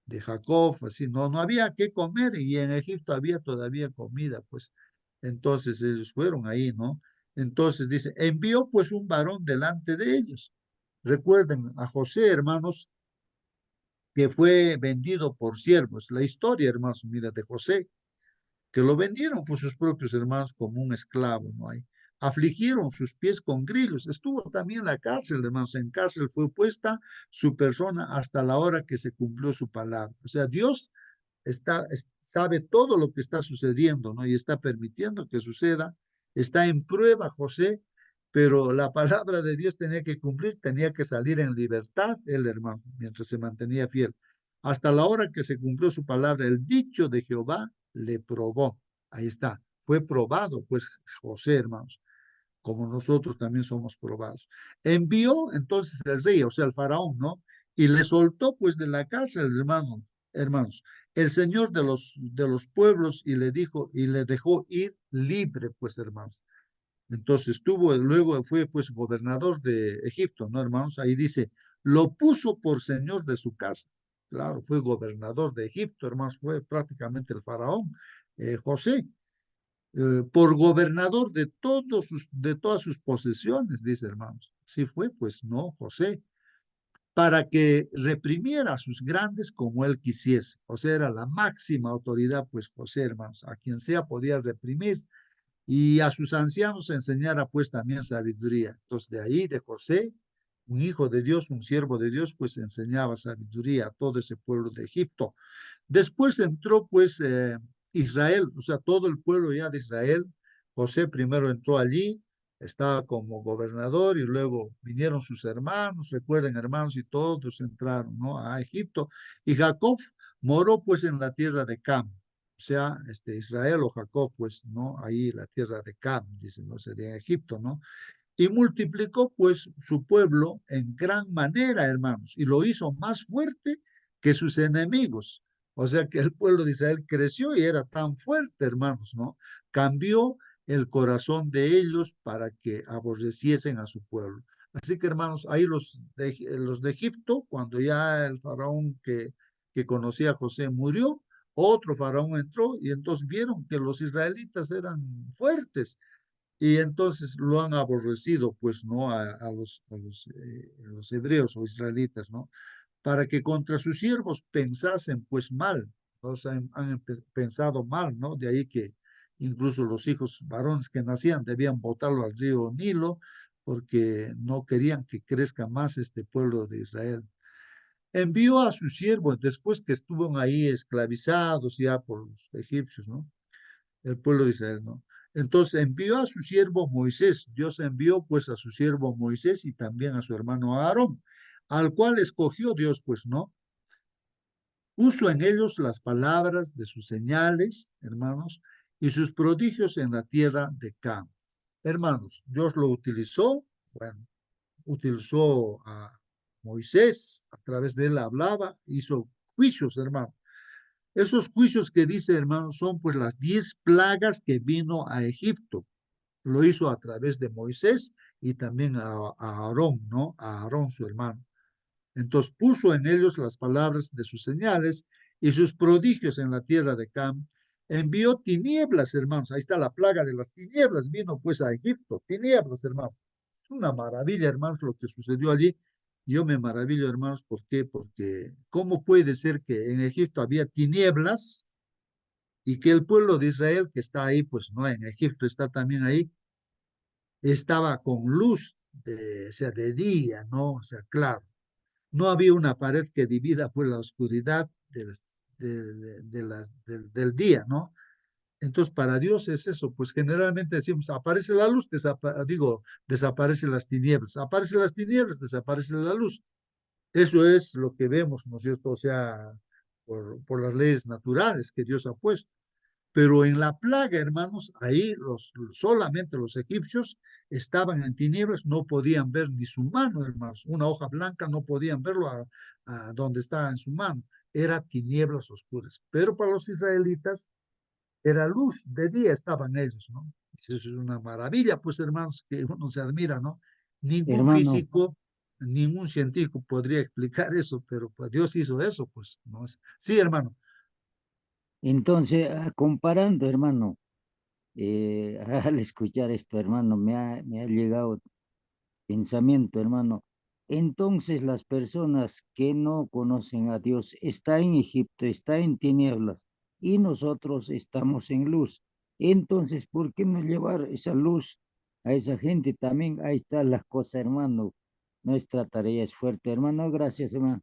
de Jacob, así, no había qué comer y en Egipto había todavía comida, pues. Entonces ellos fueron ahí, ¿no? Entonces dice, envió pues un varón delante de ellos. Recuerden a José, hermanos, que fue vendido por siervos. La historia, hermanos, mira, de José, que lo vendieron por sus propios hermanos como un esclavo, ¿no hay? Afligieron sus pies con grillos. Estuvo también en la cárcel, hermanos. En cárcel fue puesta su persona hasta la hora que se cumplió su palabra. O sea, Dios sabe todo lo que está sucediendo, ¿no? Y está permitiendo que suceda. Está en prueba José, pero la palabra de Dios tenía que cumplir, tenía que salir en libertad, el hermano, mientras se mantenía fiel. Hasta la hora que se cumplió su palabra, el dicho de Jehová le probó. Ahí está, fue probado, pues José, hermanos, como nosotros también somos probados. Envió entonces el rey, o sea, el faraón, ¿no? Y le soltó pues de la cárcel, hermanos, el Señor de los pueblos y le dijo, y le dejó ir libre, pues, hermanos. Entonces luego fue pues gobernador de Egipto, ¿no, hermanos? Ahí dice, lo puso por señor de su casa. Claro, fue gobernador de Egipto, hermanos, fue prácticamente el faraón, José, por gobernador de todas sus posesiones, dice, hermanos. Sí fue, pues, no, José, para que reprimiera a sus grandes como él quisiese. O sea, era la máxima autoridad, pues, José, hermanos, a quien sea podía reprimir y a sus ancianos enseñara pues también sabiduría. Entonces de ahí de José, un hijo de Dios, un siervo de Dios, pues enseñaba sabiduría a todo ese pueblo de Egipto. Después entró pues Israel, o sea, todo el pueblo ya de Israel. José primero entró allí, estaba como gobernador y luego vinieron sus hermanos, recuerden hermanos, y todos entraron, ¿no? A Egipto. Y Jacob moró pues en la tierra de Cam, o sea, Israel o Jacob, pues, ¿no? Ahí la tierra de Cam, dicen, no sé, de Egipto, ¿no? Y multiplicó pues su pueblo en gran manera, hermanos, y lo hizo más fuerte que sus enemigos. O sea que el pueblo de Israel creció y era tan fuerte, hermanos, ¿no? Cambió el corazón de ellos para que aborreciesen a su pueblo. Así que, hermanos, ahí los de Egipto, cuando ya el faraón que conocía a José murió, otro faraón entró y entonces vieron que los israelitas eran fuertes y entonces lo han aborrecido, pues, ¿no? A los hebreos o israelitas, ¿no? Para que contra sus siervos pensasen, pues, mal. O sea, han pensado mal, ¿no? De ahí que incluso los hijos varones que nacían debían botarlo al río Nilo porque no querían que crezca más este pueblo de Israel. Envió a sus siervos, después que estuvieron ahí esclavizados ya por los egipcios, ¿no? El pueblo de Israel, ¿no? Entonces envió a su siervo Moisés, Dios envió pues a su siervo Moisés y también a su hermano Aarón, al cual escogió Dios, pues, ¿no? Puso en ellos las palabras de sus señales, hermanos, y sus prodigios en la tierra de Cam. Hermanos, Dios lo utilizó, bueno, utilizó a Moisés, a través de él hablaba, hizo juicios, hermanos. Esos juicios que dice, hermanos, son pues las 10 plagas que vino a Egipto. Lo hizo a través de Moisés y también a Aarón, ¿no? A Aarón, su hermano. Entonces puso en ellos las palabras de sus señales y sus prodigios en la tierra de Cam. Envió tinieblas, hermanos. Ahí está la plaga de las tinieblas. Vino pues a Egipto. Tinieblas, hermanos. Es una maravilla, hermanos, lo que sucedió allí. Yo me maravillo, hermanos, ¿por qué? Porque ¿cómo puede ser que en Egipto había tinieblas y que el pueblo de Israel que está ahí, pues no, en Egipto está también ahí, estaba con luz, o sea, de día, ¿no? O sea, claro, no había una pared que divida pues la oscuridad del día, ¿no? Entonces, para Dios es eso, pues generalmente decimos, aparece la luz, desaparecen las tinieblas, aparecen las tinieblas, desaparece la luz. Eso es lo que vemos, ¿no es cierto? O sea, por las leyes naturales que Dios ha puesto. Pero en la plaga, hermanos, ahí solamente los egipcios estaban en tinieblas, no podían ver ni su mano, hermanos. Una hoja blanca no podían verlo a donde estaba en su mano. Era tinieblas oscuras. Pero para los israelitas era luz, de día estaban ellos, ¿no? Eso es una maravilla, pues, hermanos, que uno se admira, ¿no? Ningún Hermano, físico, ningún científico podría explicar eso, pero pues Dios hizo eso, pues, ¿no? Sí, hermano. entonces, comparando, hermano, al escuchar esto, hermano, me ha llegado pensamiento, hermano. Entonces las personas que no conocen a Dios están en Egipto, están en tinieblas y nosotros estamos en luz. Entonces, ¿por qué no llevar esa luz a esa gente también? Ahí está la cosa, hermano. Nuestra tarea es fuerte, hermano. Gracias, hermano.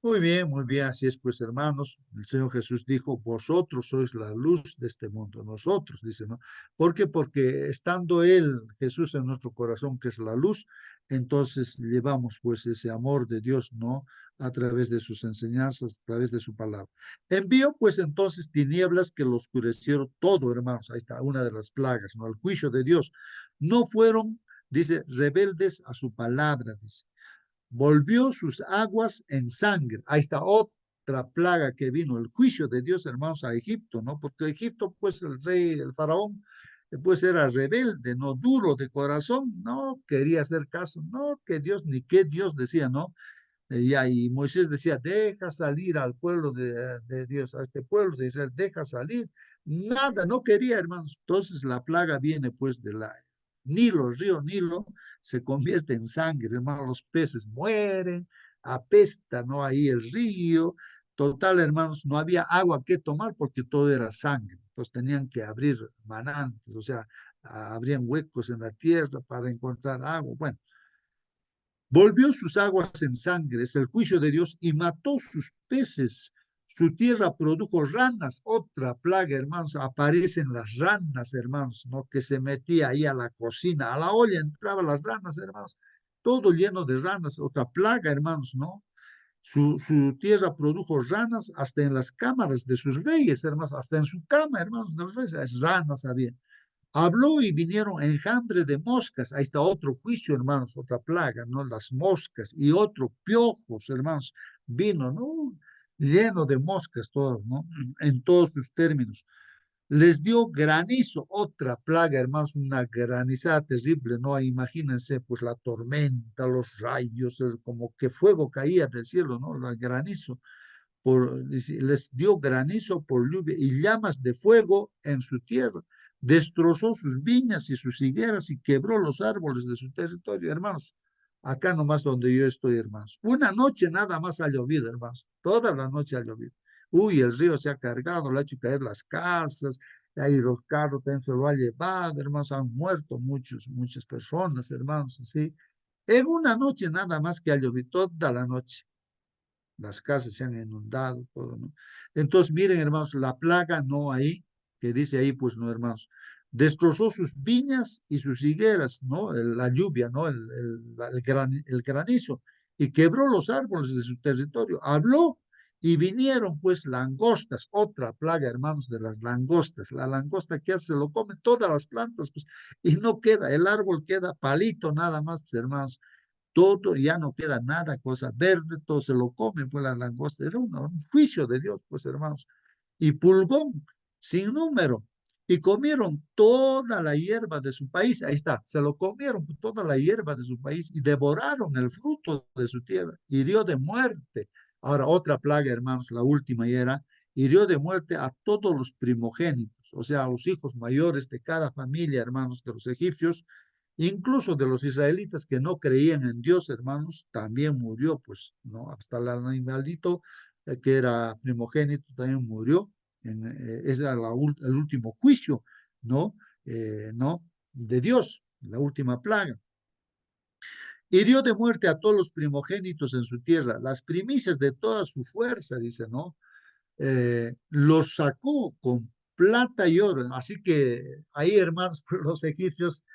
Muy bien, así es, pues hermanos, el Señor Jesús dijo, vosotros sois la luz de este mundo, nosotros, dice, ¿no? ¿Por qué? Porque estando Él, Jesús en nuestro corazón, que es la luz, entonces llevamos pues ese amor de Dios, ¿no? A través de sus enseñanzas, a través de su palabra. Envió pues entonces tinieblas que lo oscurecieron todo, hermanos, ahí está una de las plagas, ¿no? El juicio de Dios. No fueron, dice, rebeldes a su palabra, dice, volvió sus aguas en sangre. Ahí está otra plaga que vino, el juicio de Dios, hermanos, a Egipto, ¿no? Porque Egipto, pues el rey, el faraón, pues era rebelde, no duro de corazón, no quería hacer caso, no, que Dios, ni qué Dios decía, ¿no? Y Moisés decía, deja salir al pueblo de Dios, a este pueblo de Israel, deja salir. Nada, no quería, hermanos. Entonces la plaga viene pues de la Nilo, el río Nilo, se convierte en sangre, hermanos, los peces mueren, apesta, ¿no? Ahí el río. Total, hermanos, no había agua que tomar porque todo era sangre. Entonces tenían que abrir manantes, o sea, abrían huecos en la tierra para encontrar agua. Bueno, volvió sus aguas en sangre, es el juicio de Dios, y mató sus peces Su tierra produjo ranas, otra plaga, hermanos, aparecen las ranas, hermanos, ¿no? Que se metía ahí a la cocina, a la olla entraban las ranas, hermanos, todo lleno de ranas, otra plaga, hermanos, ¿no? Su tierra produjo ranas hasta en las cámaras de sus reyes, hermanos, hasta en su cama, hermanos, de los reyes, ranas había. Habló y vinieron enjambre de moscas. Ahí está otro juicio, hermanos, otra plaga, ¿no? Las moscas y otro, piojos, hermanos. Vino, ¿no? Lleno de moscas todos, ¿no? En todos sus términos. Les dio granizo, otra plaga, hermanos, una granizada terrible, ¿no? Imagínense, pues la tormenta, los rayos, como que fuego caía del cielo, ¿no? El granizo. Les dio granizo por lluvia y llamas de fuego en su tierra. Destrozó sus viñas y sus higueras y quebró los árboles de su territorio, hermanos. Acá nomás donde yo estoy, hermanos. Una noche nada más ha llovido, hermanos. Toda la noche ha llovido. Uy, el río se ha cargado, le ha hecho caer las casas, ahí los carros también se lo ha llevado, hermanos. Han muerto muchas personas, hermanos, así. En una noche nada más que ha llovido, toda la noche. Las casas se han inundado, todo, ¿no? Entonces, miren, hermanos, la plaga no ahí, que dice ahí, pues no, hermanos, destrozó sus viñas y sus higueras, ¿no? La lluvia, ¿no? El granizo, y quebró los árboles de su territorio. Habló y vinieron, pues, langostas, otra plaga, hermanos, de las langostas. La langosta que hace, se lo comen todas las plantas, pues, y no queda, el árbol queda palito nada más, pues, hermanos, todo, ya no queda nada, cosa verde, todo se lo comen, pues la langosta, era un juicio de Dios, pues hermanos, y pulgón, sin número, y comieron toda la hierba de su país, ahí está, se lo comieron toda la hierba de su país y devoraron el fruto de su tierra, hirió de muerte. Ahora, otra plaga, hermanos, la última ya era, hirió de muerte a todos los primogénitos, o sea, a los hijos mayores de cada familia, hermanos, de los egipcios, incluso de los israelitas que no creían en Dios, hermanos, también murió, pues, ¿no? Hasta el animalito que era primogénito también murió. Ese era el último juicio, ¿no? ¿No? De Dios, la última plaga. Hirió de muerte a todos los primogénitos en su tierra, las primicias de toda su fuerza, dice, ¿no? Los sacó con plata y oro. Así que ahí, hermanos, los egipcios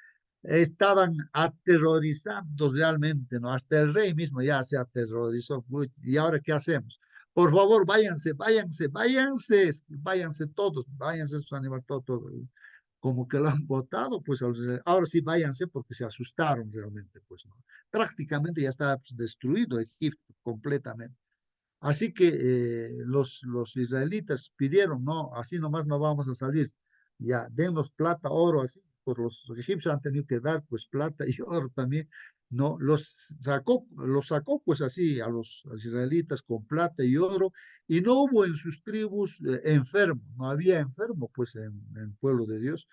estaban aterrorizados realmente, ¿no? Hasta el rey mismo ya se aterrorizó. Uy, ¿y ahora qué hacemos? Por favor, váyanse, váyanse, váyanse, váyanse todos, váyanse sus animales, todo. Como que lo han votado, pues ahora sí váyanse porque se asustaron realmente, pues, ¿no? Prácticamente ya estaba pues, destruido Egipto completamente. Así que los israelitas pidieron, no, así nomás no vamos a salir, ya, denos plata, oro, así, pues los egipcios han tenido que dar pues plata y oro también, no, los sacó pues así a los israelitas con plata y oro, y no hubo en sus tribus enfermo, no había enfermo pues en el pueblo de Dios.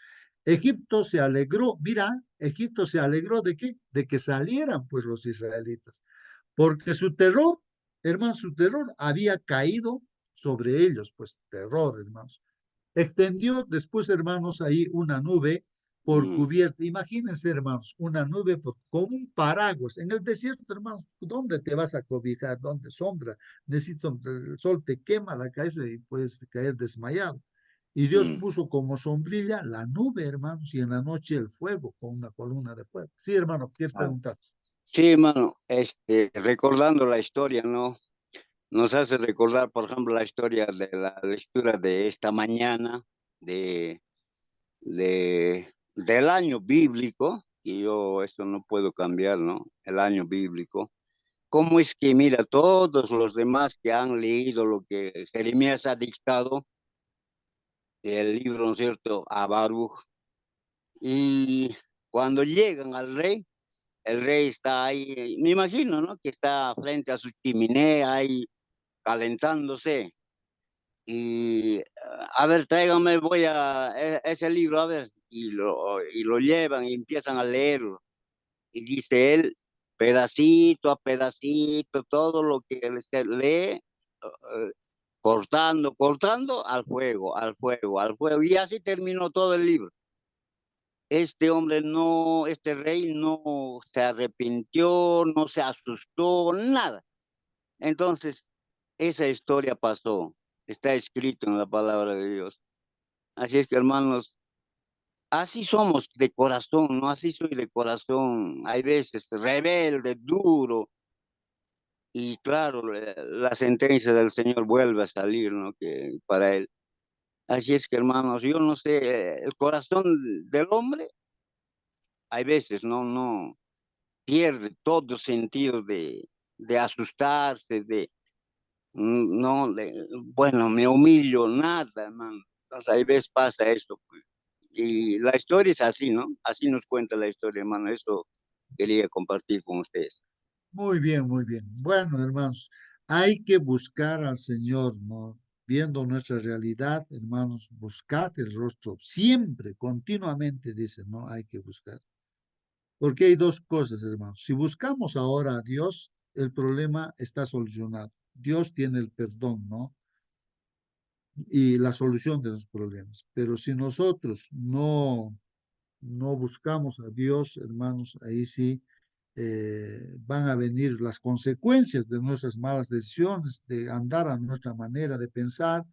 Egipto se alegró, mira, Egipto se alegró de qué, de que salieran pues los israelitas, porque su terror, hermanos, su terror había caído sobre ellos, pues terror, hermanos. Extendió después, hermanos, ahí una nube por cubierta. Imagínense, hermanos, una nube como un paraguas. En el desierto, hermanos, ¿dónde te vas a cobijar? ¿Dónde sombra? Necesito, el sol te quema la cabeza y puedes caer desmayado. Y Dios puso como sombrilla la nube, hermanos, y en la noche el fuego, con una columna de fuego. Sí, hermano, ¿quieres preguntar? Sí, hermano, recordando la historia, ¿no? Nos hace recordar, por ejemplo, la historia de la lectura de esta mañana, de, del año bíblico, y yo esto no puedo cambiar, ¿no? El año bíblico. ¿Cómo es que, mira, todos los demás que han leído lo que Jeremías ha dictado, el libro, ¿no es cierto?, a Baruch, y cuando llegan al rey, el rey está ahí, me imagino, ¿no?, que está frente a su chimenea ahí calentándose. Y a ver, tráigame, voy a ese libro, a ver, y lo llevan y empiezan a leerlo. Y dice él, pedacito a pedacito, todo lo que se lee, cortando al fuego, al fuego, al fuego. Y así terminó todo el libro. Este hombre no, este rey no se arrepintió, no se asustó, nada. Entonces, esa historia pasó. está escrito en la palabra de Dios. Así es que, hermanos, así somos de corazón, ¿no? Así soy de corazón. Hay veces rebelde, duro. Y claro, la sentencia del Señor vuelve a salir, ¿no? Que para él. Así es que, hermanos, yo no sé, el corazón del hombre, hay veces, no pierde todo sentido de asustarse, no, bueno, me humillo, nada, hermano. Entonces, hay veces pasa esto, pues. Y la historia es así, ¿no? Así nos cuenta la historia, hermano. Eso quería compartir con ustedes. Muy bien, muy bien. Bueno, hermanos, hay que buscar al Señor, ¿no? Viendo nuestra realidad, hermanos, buscad el rostro siempre, continuamente, dice, ¿no? Hay que buscar. Porque hay dos cosas, hermanos. Si buscamos ahora a Dios, el problema está solucionado. Dios tiene el perdón, ¿no? Y la solución de los problemas. Pero si nosotros no buscamos a Dios, hermanos, ahí sí van a venir las consecuencias de nuestras malas decisiones, de andar a nuestra manera de pensar.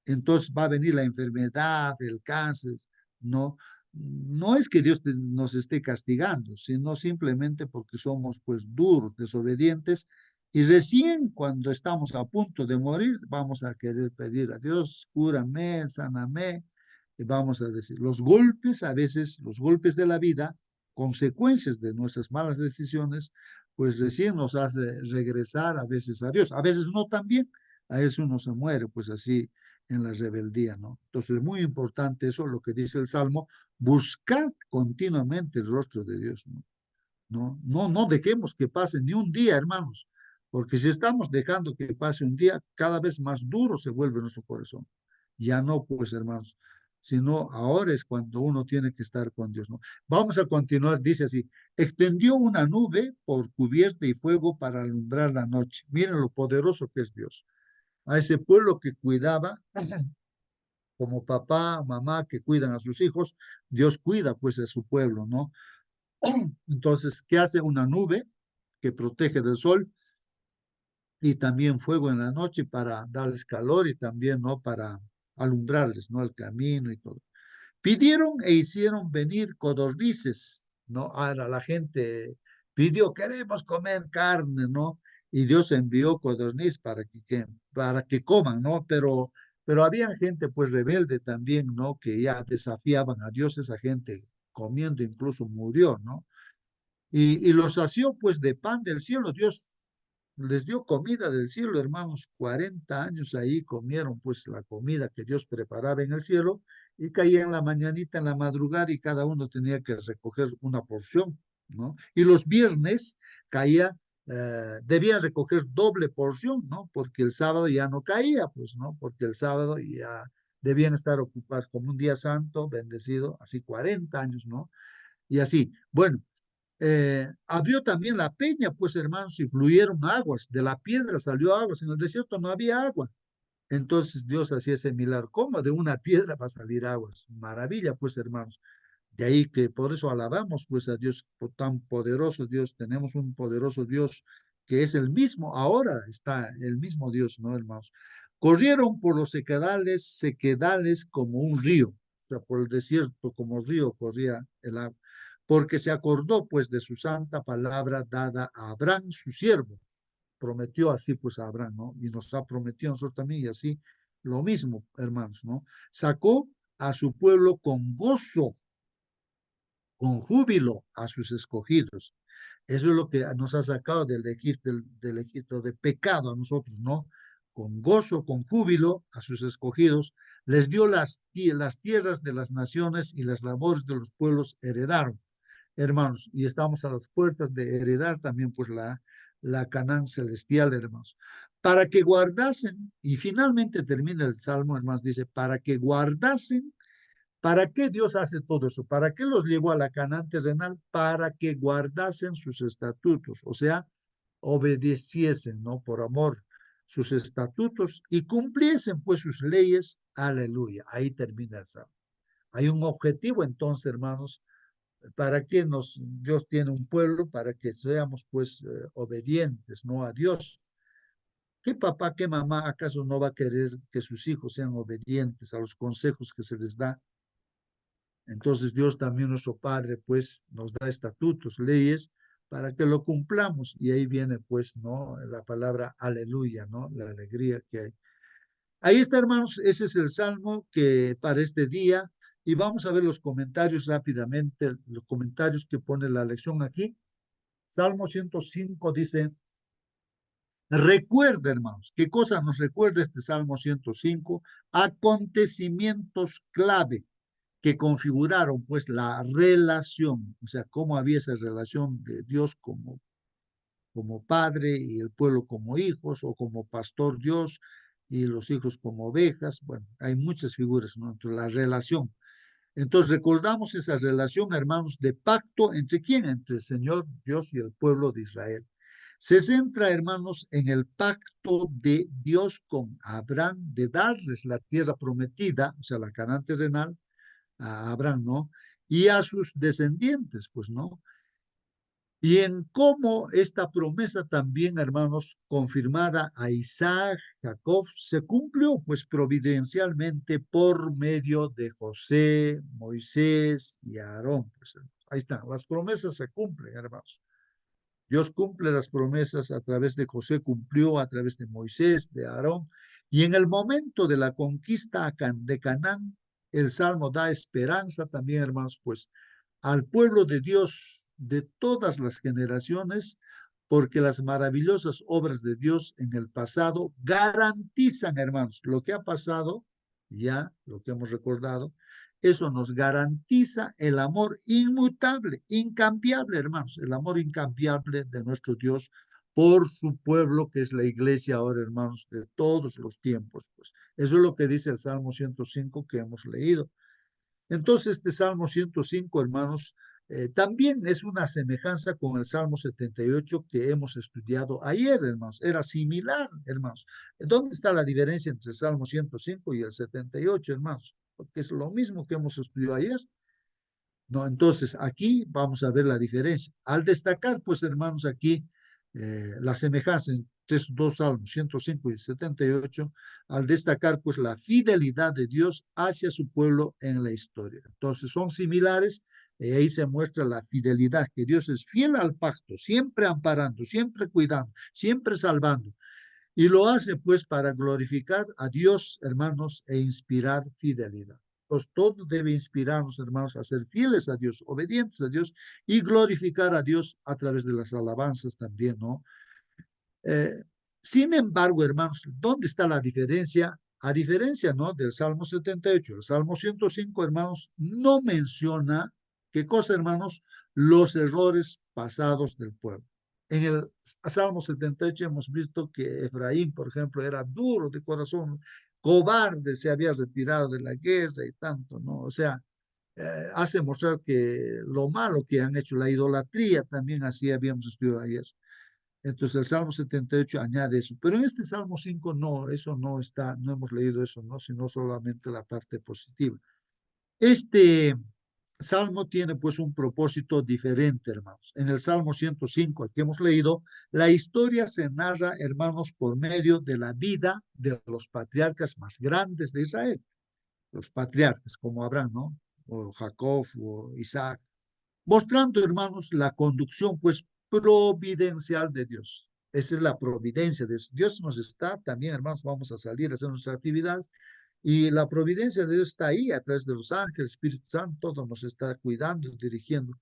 Entonces va a venir la enfermedad, el cáncer, ¿no? No es que Dios nos esté castigando, sino simplemente porque somos pues duros, desobedientes, y recién cuando estamos a punto de morir, vamos a querer pedir a Dios, cúrame, sáname, y vamos a decir, los golpes, a veces los golpes de la vida, consecuencias de nuestras malas decisiones, pues recién nos hace regresar a veces a Dios, a veces no también, a veces uno se muere, pues así en la rebeldía, ¿no? Entonces es muy importante eso, lo que dice el Salmo, buscar continuamente el rostro de Dios, ¿no? No dejemos que pase ni un día, hermanos, porque si estamos dejando que pase un día, cada vez más duro se vuelve nuestro corazón. Ya no, pues, hermanos, sino ahora es cuando uno tiene que estar con Dios, ¿no? Vamos a continuar, dice así, extendió una nube por cubierta y fuego para alumbrar la noche. Miren lo poderoso que es Dios. A ese pueblo que cuidaba, como papá, mamá, que cuidan a sus hijos, Dios cuida pues a su pueblo, ¿no? Entonces, ¿qué hace una nube que protege del sol y también fuego en la noche para darles calor y también, ¿no? Para alumbrarles, ¿no? El camino y todo. Pidieron e hicieron venir codornices, ¿no? Ahora la gente pidió, queremos comer carne, ¿no? Y Dios envió codorniz para que coman, ¿no? Pero había gente pues rebelde también, ¿no? Que ya desafiaban a Dios, esa gente comiendo incluso murió, ¿no? Y los sació pues de pan del cielo. Dios les dio comida del cielo, hermanos. 40 años ahí comieron pues la comida que Dios preparaba en el cielo y caía en la mañanita, en la madrugada y cada uno tenía que recoger una porción, ¿no? Y los viernes caía, debían recoger doble porción, ¿no? Porque el sábado ya no caía, pues, ¿no? Porque el sábado ya debían estar ocupados como un día santo, bendecido, así 40 años, ¿no? Y así, bueno, abrió también la peña, pues hermanos, y fluyeron aguas, de la piedra salió aguas, en el desierto no había agua. Entonces Dios hacía ese milagro. ¿Cómo de una piedra va a salir aguas? Maravilla, pues hermanos. De ahí que por eso alabamos pues a Dios por tan poderoso Dios. Tenemos un poderoso Dios que es el mismo, ahora está el mismo Dios, ¿no, hermanos? Corrieron por los sequedales como un río, o sea, por el desierto como río corría el agua, porque se acordó pues de su santa palabra dada a Abraham, su siervo. Prometió así pues a Abraham, ¿no? Y nos ha prometido a nosotros también y así lo mismo, hermanos, ¿no? Sacó a su pueblo con gozo, con júbilo a sus escogidos. Eso es lo que nos ha sacado del Egipto de pecado a nosotros, ¿no? Con gozo, con júbilo a sus escogidos, les dio las tierras de las naciones y las labores de los pueblos heredaron, hermanos, y estamos a las puertas de heredar también pues la Canaán celestial, hermanos, para que guardasen, y finalmente termina el Salmo, hermanos, dice, para que guardasen. ¿Para qué Dios hace todo eso? ¿Para qué los llevó a la Canaán terrenal? Para que guardasen sus estatutos, o sea, obedeciesen, ¿no? Por amor, sus estatutos y cumpliesen pues sus leyes. Aleluya. Ahí termina el salmo. Hay un objetivo entonces, hermanos, para que Dios tiene un pueblo, para que seamos pues obedientes, ¿no? A Dios. ¿Qué papá, qué mamá acaso no va a querer que sus hijos sean obedientes a los consejos que se les da? Entonces Dios también, nuestro Padre, pues nos da estatutos, leyes, para que lo cumplamos. Y ahí viene, pues, ¿no? La palabra aleluya, ¿no? La alegría que hay. Ahí está, hermanos, ese es el salmo que para este día. Y vamos a ver los comentarios rápidamente, los comentarios que pone la lección aquí. Salmo 105 dice, recuerda, hermanos, ¿qué cosa nos recuerda este Salmo 105? Acontecimientos clave que configuraron pues la relación, o sea, cómo había esa relación de Dios como padre y el pueblo como hijos, o como pastor Dios y los hijos como ovejas. Bueno, hay muchas figuras, ¿no? Entre la relación. Entonces recordamos esa relación, hermanos, de pacto entre quién, entre el Señor Dios y el pueblo de Israel. Se centra, hermanos, en el pacto de Dios con Abraham de darles la tierra prometida, o sea, la Canaán terrenal, a Abraham, ¿no? Y a sus descendientes, pues, ¿no? Y en cómo esta promesa también, hermanos, confirmada a Isaac, Jacob, se cumplió, pues, providencialmente por medio de José, Moisés y Aarón. Pues, ahí están, las promesas se cumplen, hermanos. Dios cumple las promesas a través de José, cumplió a través de Moisés, de Aarón. Y en el momento de la conquista de Canaán, el Salmo da esperanza también, hermanos, pues al pueblo de Dios de todas las generaciones, porque las maravillosas obras de Dios en el pasado garantizan, hermanos, lo que ha pasado, ya lo que hemos recordado, eso nos garantiza el amor inmutable, incambiable, hermanos, el amor incambiable de nuestro Dios por su pueblo, que es la iglesia ahora, hermanos, de todos los tiempos. Pues eso es lo que dice el Salmo 105 que hemos leído. Entonces, este Salmo 105, hermanos, también es una semejanza con el Salmo 78 que hemos estudiado ayer, hermanos. Era similar, hermanos. ¿Dónde está la diferencia entre el Salmo 105 y el 78, hermanos? Porque es lo mismo que hemos estudiado ayer. No, entonces, aquí vamos a ver la diferencia. Al destacar, pues, hermanos, aquí la semejanza entre estos dos salmos, 105 y 78, al destacar, pues, la fidelidad de Dios hacia su pueblo en la historia. Entonces, son similares, y ahí se muestra la fidelidad, que Dios es fiel al pacto, siempre amparando, siempre cuidando, siempre salvando. Y lo hace, pues, para glorificar a Dios, hermanos, e inspirar fidelidad. Pues todo debe inspirarnos, hermanos, a ser fieles a Dios, obedientes a Dios y glorificar a Dios a través de las alabanzas también, ¿no? Sin embargo, hermanos, ¿dónde está la diferencia? A diferencia, ¿no? Del Salmo 78, el Salmo 105, hermanos, no menciona, ¿qué cosa, hermanos? Los errores pasados del pueblo. En el Salmo 78 hemos visto que Efraín, por ejemplo, era duro de corazón, cobarde, se había retirado de la guerra y tanto, ¿no? O sea, hace mostrar que lo malo que han hecho, la idolatría, también así habíamos estudiado ayer. Entonces el Salmo 78 añade eso. Pero en este Salmo 5 no, eso no está, no hemos leído eso, ¿no? Sino solamente la parte positiva. Este Salmo tiene pues un propósito diferente, hermanos. En el Salmo 105, que hemos leído, la historia se narra, hermanos, por medio de la vida de los patriarcas más grandes de Israel. Los patriarcas como Abraham, ¿no? O Jacob o Isaac, mostrando, hermanos, la conducción, pues, providencial de Dios. Esa es la providencia de Dios. Dios nos está también, hermanos, vamos a salir a hacer nuestras actividades y la providencia de Dios está ahí a través de los ángeles, Espíritu Santo, todo nos está cuidando, dirigiendo.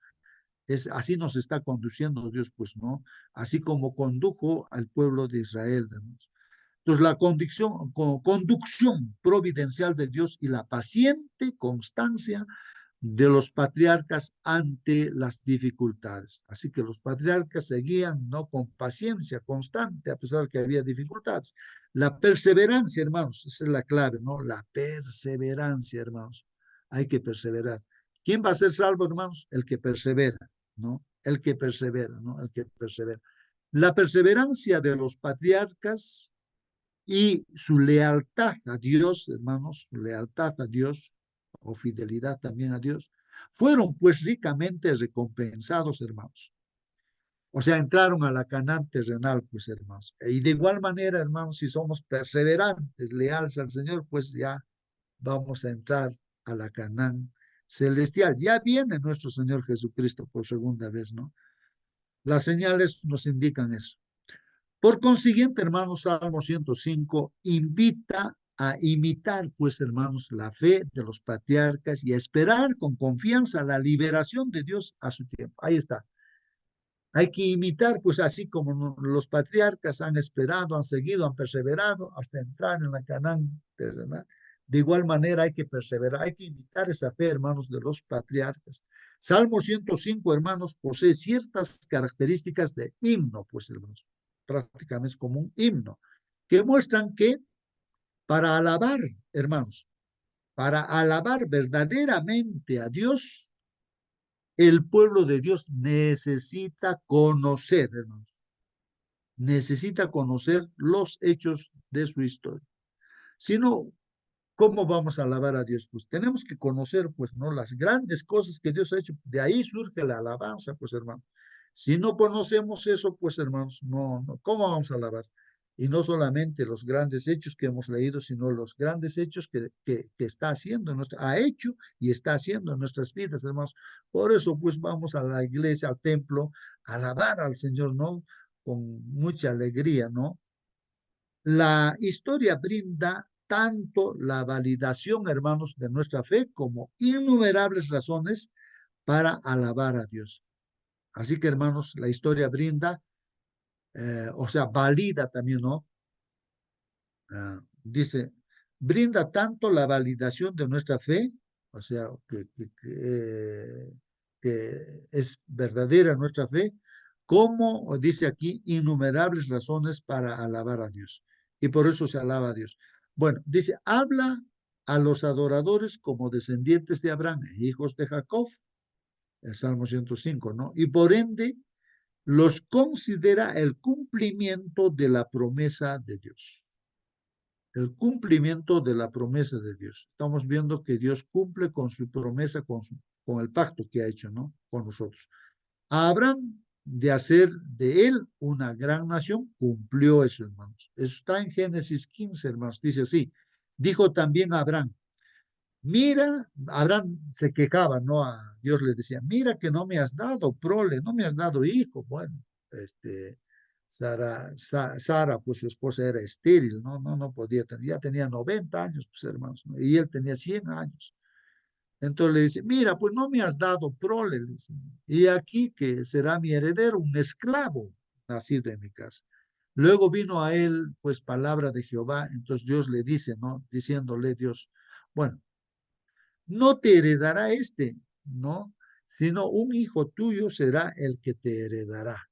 Así nos está conduciendo Dios, pues, ¿no? Así como condujo al pueblo de Israel, hermanos. Entonces, la conducción providencial de Dios y la paciente constancia de los patriarcas ante las dificultades. Así que los patriarcas seguían, ¿no? Con paciencia constante, a pesar de que había dificultades. La perseverancia, hermanos, esa es la clave, ¿no? La perseverancia, hermanos. Hay que perseverar. ¿Quién va a ser salvo, hermanos? El que persevera, ¿no? El que persevera, ¿no? El que persevera. La perseverancia de los patriarcas y su lealtad a Dios, hermanos, su lealtad a Dios, o fidelidad también a Dios, fueron pues ricamente recompensados, hermanos. O sea, entraron a la Canaán terrenal, pues, hermanos. Y de igual manera, hermanos, si somos perseverantes, leales al Señor, pues ya vamos a entrar a la Canaán celestial. Ya viene nuestro Señor Jesucristo por segunda vez, ¿no? Las señales nos indican eso. Por consiguiente, hermanos, Salmo 105 invita a imitar, pues, hermanos, la fe de los patriarcas y a esperar con confianza la liberación de Dios a su tiempo. Ahí está. Hay que imitar, pues, así como los patriarcas han esperado, han seguido, han perseverado hasta entrar en la Canaán terrenal. De igual manera hay que perseverar, hay que imitar esa fe, hermanos, de los patriarcas. Salmo 105, hermanos, posee ciertas características de himno, pues, hermanos, prácticamente es como un himno, que muestran que para alabar, hermanos, para alabar verdaderamente a Dios, el pueblo de Dios necesita conocer, hermanos, necesita conocer los hechos de su historia. Si no, ¿cómo vamos a alabar a Dios? Pues tenemos que conocer, pues, ¿no? Las grandes cosas que Dios ha hecho. De ahí surge la alabanza, pues, hermanos. Si no conocemos eso, pues, hermanos, no, ¿cómo vamos a alabar? Y no solamente los grandes hechos que hemos leído, sino los grandes hechos que está haciendo, ha hecho y está haciendo en nuestras vidas, hermanos. Por eso, pues, vamos a la iglesia, al templo, a alabar al Señor, ¿no? Con mucha alegría, ¿no? La historia brinda tanto la validación, hermanos, de nuestra fe como innumerables razones para alabar a Dios. Así que, hermanos, la historia brinda, o sea, valida también, ¿no? Dice, brinda tanto la validación de nuestra fe, o sea, que es verdadera nuestra fe, como dice aquí, innumerables razones para alabar a Dios. Y por eso se alaba a Dios. Bueno, dice, habla a los adoradores como descendientes de Abraham, hijos de Jacob, el Salmo 105, ¿no? Y por ende, los considera el cumplimiento de la promesa de Dios. El cumplimiento de la promesa de Dios. Estamos viendo que Dios cumple con su promesa, con el pacto que ha hecho, ¿no? Con nosotros. A Abraham, de hacer de él una gran nación, cumplió eso, hermanos. Eso está en Génesis 15, hermanos. Dice así, dijo también a Abraham, mira, Abraham se quejaba, ¿no? A Dios le decía, mira que no me has dado prole, no me has dado hijo. Bueno, Sara, pues su esposa era estéril, no podía tener, ya tenía 90 años, pues hermanos, ¿no? Y él tenía 100 años. Entonces le dice, mira, pues no me has dado prole, le dice, y aquí que será mi heredero, un esclavo nacido en mi casa. Luego vino a él, pues, palabra de Jehová, entonces Dios le dice, ¿no? Diciéndole Dios, bueno, no te heredará ¿no? Sino un hijo tuyo será el que te heredará.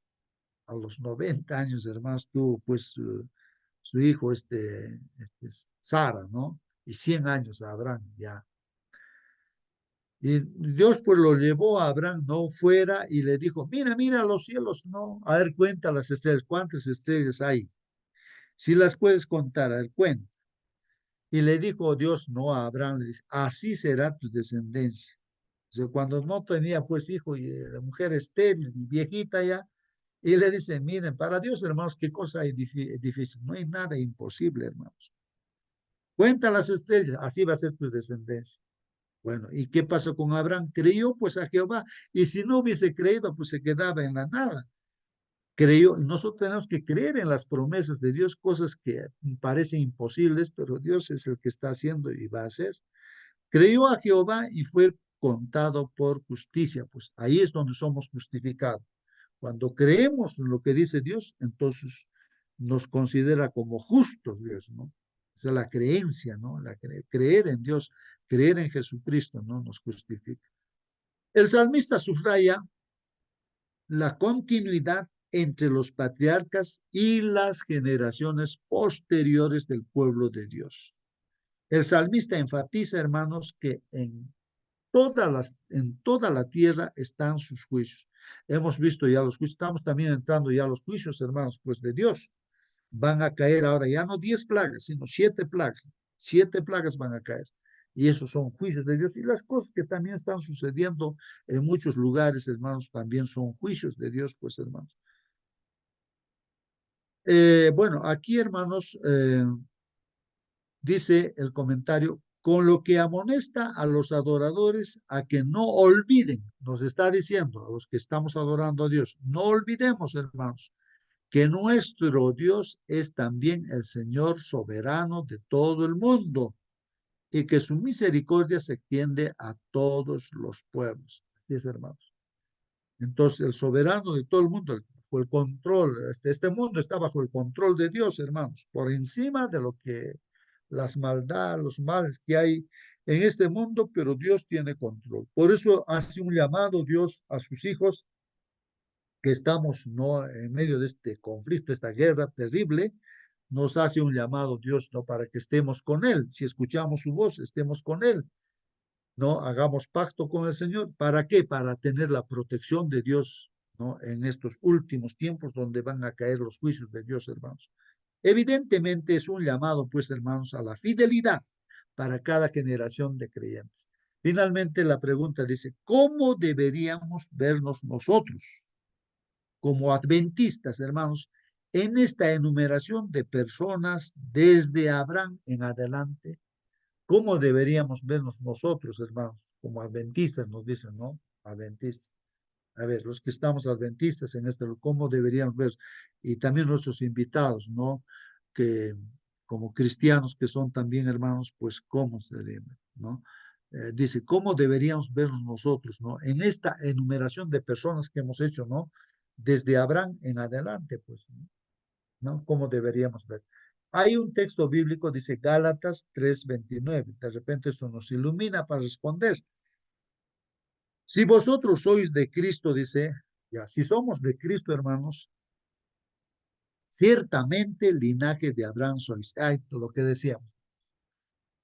A los 90 años, hermanos, tuvo pues su hijo, Sara, ¿no? Y 100 años a Abraham ya. Y Dios pues lo llevó a Abraham, no fuera, y le dijo, mira los cielos, ¿no? A ver, cuenta las estrellas, ¿cuántas estrellas hay? Si las puedes contar, a ver, cuenta. Y le dijo Dios, no, a Abraham, le dice, así será tu descendencia. O sea, cuando no tenía pues hijo y la mujer estéril y viejita ya, y le dice, miren, para Dios, hermanos, qué cosa hay difícil. No hay nada imposible, hermanos. Cuenta las estrellas, así va a ser tu descendencia. Bueno, ¿y qué pasó con Abraham? Creyó pues a Jehová, y si no hubiese creído, pues se quedaba en la nada. Creyó, y nosotros tenemos que creer en las promesas de Dios, cosas que parecen imposibles, pero Dios es el que está haciendo y va a hacer. Creyó a Jehová y fue contado por justicia, pues ahí es donde somos justificados. Cuando creemos en lo que dice Dios, entonces nos considera como justos Dios, ¿no? Esa es la creencia, ¿no? Creer en Dios, creer en Jesucristo, ¿no? Nos justifica. El salmista subraya la continuidad entre los patriarcas y las generaciones posteriores del pueblo de Dios. El salmista enfatiza, hermanos, que en toda la tierra están sus juicios. Hemos visto ya los juicios, estamos también entrando ya a los juicios, hermanos, pues de Dios. Van a caer ahora ya no 10 plagas, sino 7 plagas. 7 plagas van a caer. Y esos son juicios de Dios. Y las cosas que también están sucediendo en muchos lugares, hermanos, también son juicios de Dios, pues, hermanos. Bueno, aquí, hermanos, dice el comentario, con lo que amonesta a los adoradores a que no olviden, nos está diciendo a los que estamos adorando a Dios, no olvidemos, hermanos, que nuestro Dios es también el Señor soberano de todo el mundo y que su misericordia se extiende a todos los pueblos. Así es, hermanos. Entonces, el soberano de todo el mundo, bajo el control, este mundo está bajo el control de Dios, hermanos, por encima de lo que las maldades, los males que hay en este mundo, pero Dios tiene control. Por eso hace un llamado Dios a sus hijos que estamos no en medio de este conflicto, esta guerra terrible, nos hace un llamado Dios no para que estemos con él. Si escuchamos su voz, estemos con él. No hagamos pacto con el Señor. ¿Para qué? Para tener la protección de Dios, ¿no? En estos últimos tiempos donde van a caer los juicios de Dios, hermanos. Evidentemente es un llamado, pues, hermanos, a la fidelidad para cada generación de creyentes. Finalmente, la pregunta dice, ¿cómo deberíamos vernos nosotros como adventistas, hermanos, en esta enumeración de personas desde Abraham en adelante? ¿Cómo deberíamos vernos nosotros, hermanos, como adventistas, nos dicen, ¿no? Adventistas. A ver, los que estamos adventistas en este, ¿cómo deberíamos ver? Y también nuestros invitados, ¿no? Que como cristianos que son también hermanos, pues, ¿cómo deberíamos, ¿no? Dice, ¿cómo deberíamos vernos nosotros, ¿no? En esta enumeración de personas que hemos hecho, ¿no? Desde Abraham en adelante, pues, ¿no? ¿Cómo deberíamos ver? Hay un texto bíblico, dice Gálatas 3:29. De repente eso nos ilumina para responder. Si vosotros sois de Cristo, dice, ya, si somos de Cristo, hermanos, ciertamente el linaje de Abraham sois. Ay, lo que decíamos.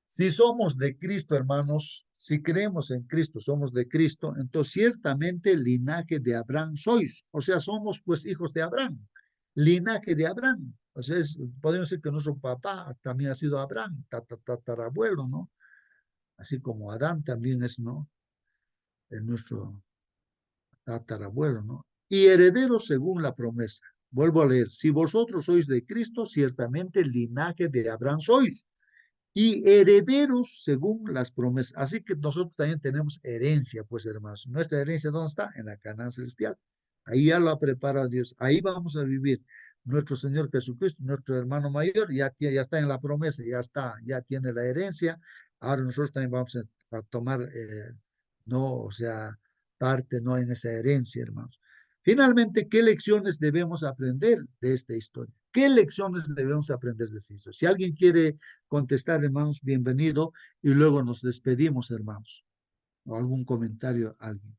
Si somos de Cristo, hermanos, si creemos en Cristo, somos de Cristo, entonces ciertamente el linaje de Abraham sois. O sea, somos pues hijos de Abraham, linaje de Abraham. O sea, podemos decir que nuestro papá también ha sido Abraham, tatarabuelo, ¿no? Así como Adán también es, ¿no? Es nuestro tatarabuelo, ¿no? Y herederos según la promesa. Vuelvo a leer, si vosotros sois de Cristo, ciertamente el linaje de Abraham sois y herederos según las promesas. Así que nosotros también tenemos herencia, pues hermanos. Nuestra herencia, ¿dónde está? En la Canaán celestial. Ahí ya lo ha preparado Dios. Ahí vamos a vivir. Nuestro Señor Jesucristo, nuestro hermano mayor, ya está en la promesa, ya está, ya tiene la herencia. Ahora nosotros también vamos a tomar, no, o sea, parte, no en esa herencia, hermanos. Finalmente, ¿qué lecciones debemos aprender de esta historia? ¿Qué lecciones debemos aprender de esta historia? Si alguien quiere contestar, hermanos, bienvenido, y luego nos despedimos, hermanos. O algún comentario, alguien.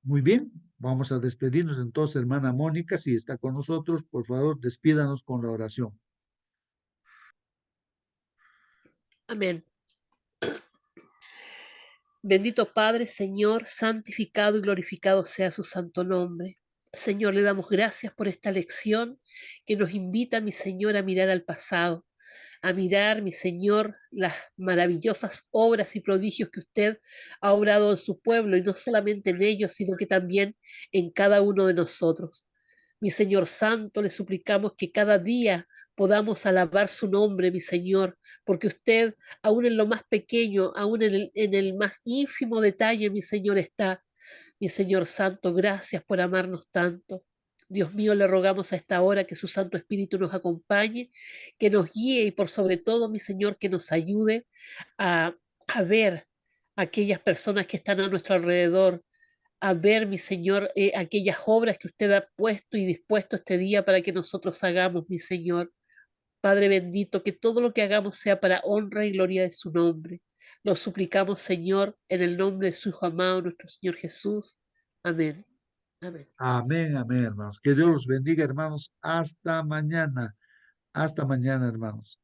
Muy bien, vamos a despedirnos entonces, hermana Mónica, si está con nosotros, por favor, despídanos con la oración. Amén. Bendito Padre, Señor, santificado y glorificado sea su santo nombre. Señor, le damos gracias por esta lección que nos invita, mi Señor, a mirar al pasado, a mirar, mi Señor, las maravillosas obras y prodigios que usted ha obrado en su pueblo, y no solamente en ellos, sino que también en cada uno de nosotros. Mi Señor Santo, le suplicamos que cada día podamos alabar su nombre, mi Señor, porque usted, aún en lo más pequeño, aún en el más ínfimo detalle, mi Señor está. Mi Señor Santo, gracias por amarnos tanto. Dios mío, le rogamos a esta hora que su Santo Espíritu nos acompañe, que nos guíe y por sobre todo, mi Señor, que nos ayude a ver a aquellas personas que están a nuestro alrededor, a ver, mi Señor, aquellas obras que usted ha puesto y dispuesto este día para que nosotros hagamos, mi Señor. Padre bendito, que todo lo que hagamos sea para honra y gloria de su nombre. Lo suplicamos, Señor, en el nombre de su Hijo amado, nuestro Señor Jesús. Amén. Amén. Amén, amén, hermanos. Que Dios los bendiga, hermanos. Hasta mañana. Hasta mañana, hermanos.